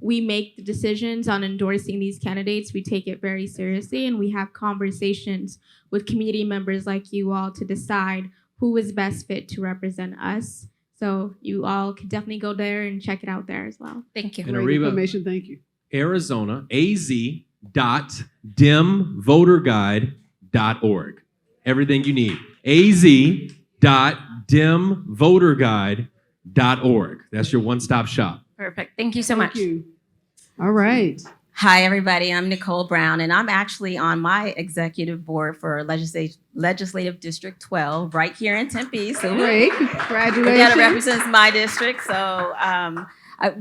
We make the decisions on endorsing these candidates. We take it very seriously, and we have conversations with community members like you all to decide who is best fit to represent us. So you all can definitely go there and check it out there as well. Thank you. And Great information. Thank you. Arizona, az.dimvoterguide.org. Everything you need. az.dimvoterguide.org. That's your one-stop shop. Perfect. Thank you so much. Thank you. All right. Hi, everybody. I'm Nicole Brown, and I'm actually on my executive board for Legislative District 12 right here in Tempe. So Great. Congratulations. Berdetta represents my district. So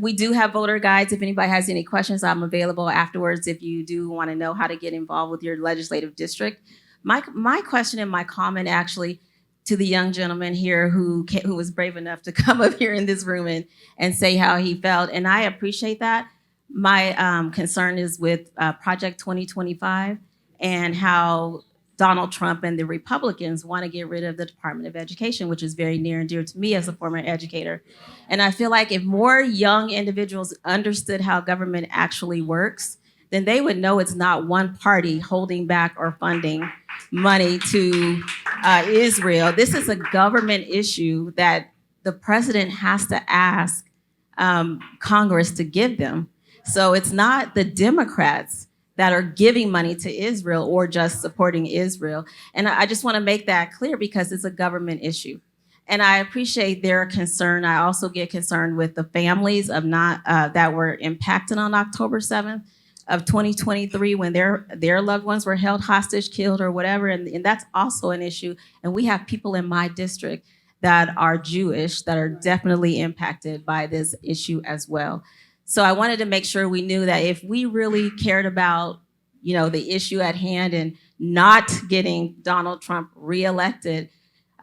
we do have voter guides. If anybody has any questions, I'm available afterwards if you do want to know how to get involved with your legislative district. My question and my comment actually to the young gentleman here who was brave enough to come up here in this room and say how he felt, and I appreciate that. My concern is with Project 2025 and how Donald Trump and the Republicans want to get rid of the Department of Education, which is very near and dear to me as a former educator. And I feel like if more young individuals understood how government actually works, then they would know it's not one party holding back or funding money to Israel. This is a government issue that the president has to ask Congress to give them. So it's not the Democrats that are giving money to Israel or just supporting Israel. And I just want to make that clear because it's a government issue. And I appreciate their concern. I also get concerned with the families of that were impacted on October 7th of 2023 when their loved ones were held hostage, killed, or whatever. And that's also an issue. And we have people in my district that are Jewish that are definitely impacted by this issue as well. So I wanted to make sure we knew that if we really cared about, the issue at hand and not getting Donald Trump reelected,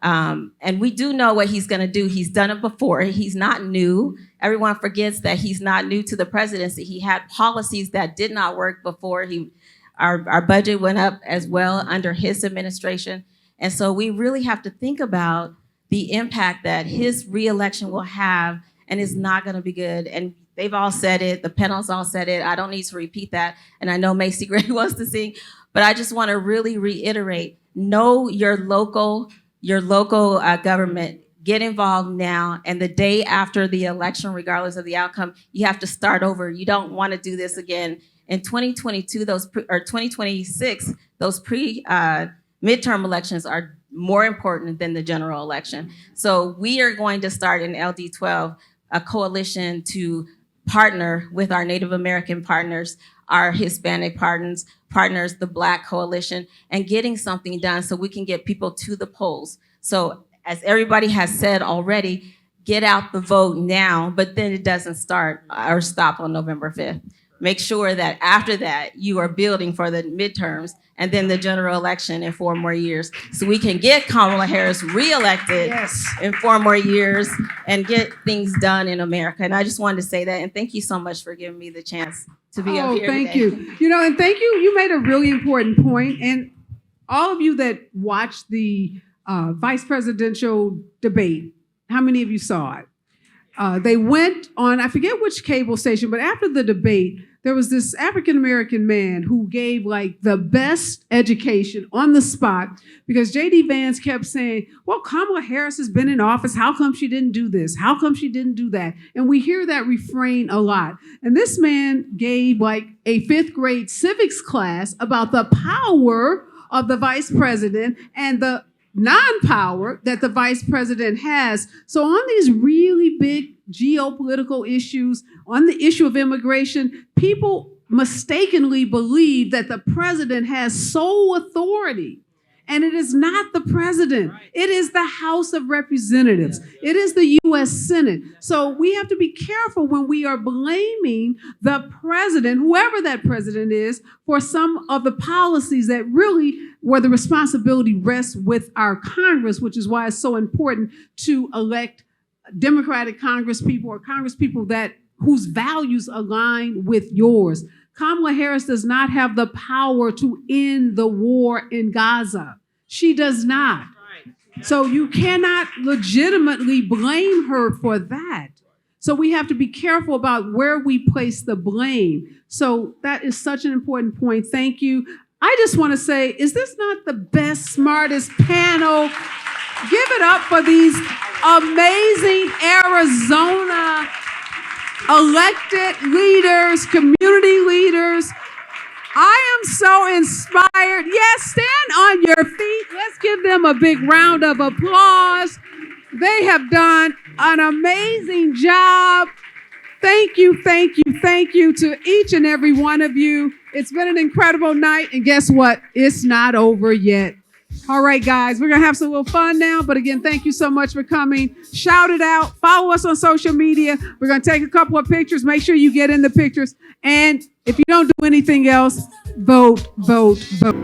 and we do know what he's going to do. He's done it before. He's not new. Everyone forgets that he's not new to the presidency. He had policies that did not work before. Our budget went up as well under his administration. And so we really have to think about the impact that his reelection will have, and it's not going to be good. And they've all said it. The panelists all said it. I don't need to repeat that. And I know Macy Gray wants to sing, but I just want to really reiterate, know your local government, get involved now. And the day after the election, regardless of the outcome, you have to start over. You don't want to do this again. In 2022, 2026, those midterm elections are more important than the general election. So we are going to start in LD12 a coalition to partner with our Native American partners, our Hispanic partners, the Black coalition, and getting something done so we can get people to the polls. So as everybody has said already, get out the vote now, but then it doesn't start or stop on November 5th. Make sure that after that, you are building for the midterms and then the general election in 4 more years so we can get Kamala Harris reelected in 4 more years and get things done in America. And I just wanted to say that. And thank you so much for giving me the chance to be up here thank today. you. And thank you. You made a really important point. And all of you that watched the vice presidential debate, how many of you saw it? They went on, I forget which cable station, but after the debate, there was this African-American man who gave like the best education on the spot because J.D. Vance kept saying, well, Kamala Harris has been in office. How come she didn't do this? How come she didn't do that? And we hear that refrain a lot. And this man gave like a 5th grade civics class about the power of the vice president and the non-power that the vice president has. So on these really big geopolitical issues, on the issue of immigration, people mistakenly believe that the president has sole authority. And it is not the president. It is the House of Representatives. It is the U.S. Senate. So we have to be careful when we are blaming the president, whoever that president is, for some of the policies that really where the responsibility rests with our Congress, which is why it's so important to elect Democratic Congresspeople or Congresspeople that whose values align with yours. Kamala Harris does not have the power to end the war in Gaza. She does not. So you cannot legitimately blame her for that. So we have to be careful about where we place the blame. So that is such an important point. Thank you. I just want to say, is this not the best, smartest panel? Give it up for these amazing Arizona elected leaders, community leaders. I am so inspired. Yes, stand on your feet. Let's give them a big round of applause. They have done an amazing job. Thank you, thank you, thank you to each and every one of you. It's been an incredible night, and guess what? It's not over yet. All right, guys, we're going to have some little fun now. But again, thank you so much for coming. Shout it out. Follow us on social media. We're going to take a couple of pictures. Make sure you get in the pictures. And if you don't do anything else, vote, vote, vote.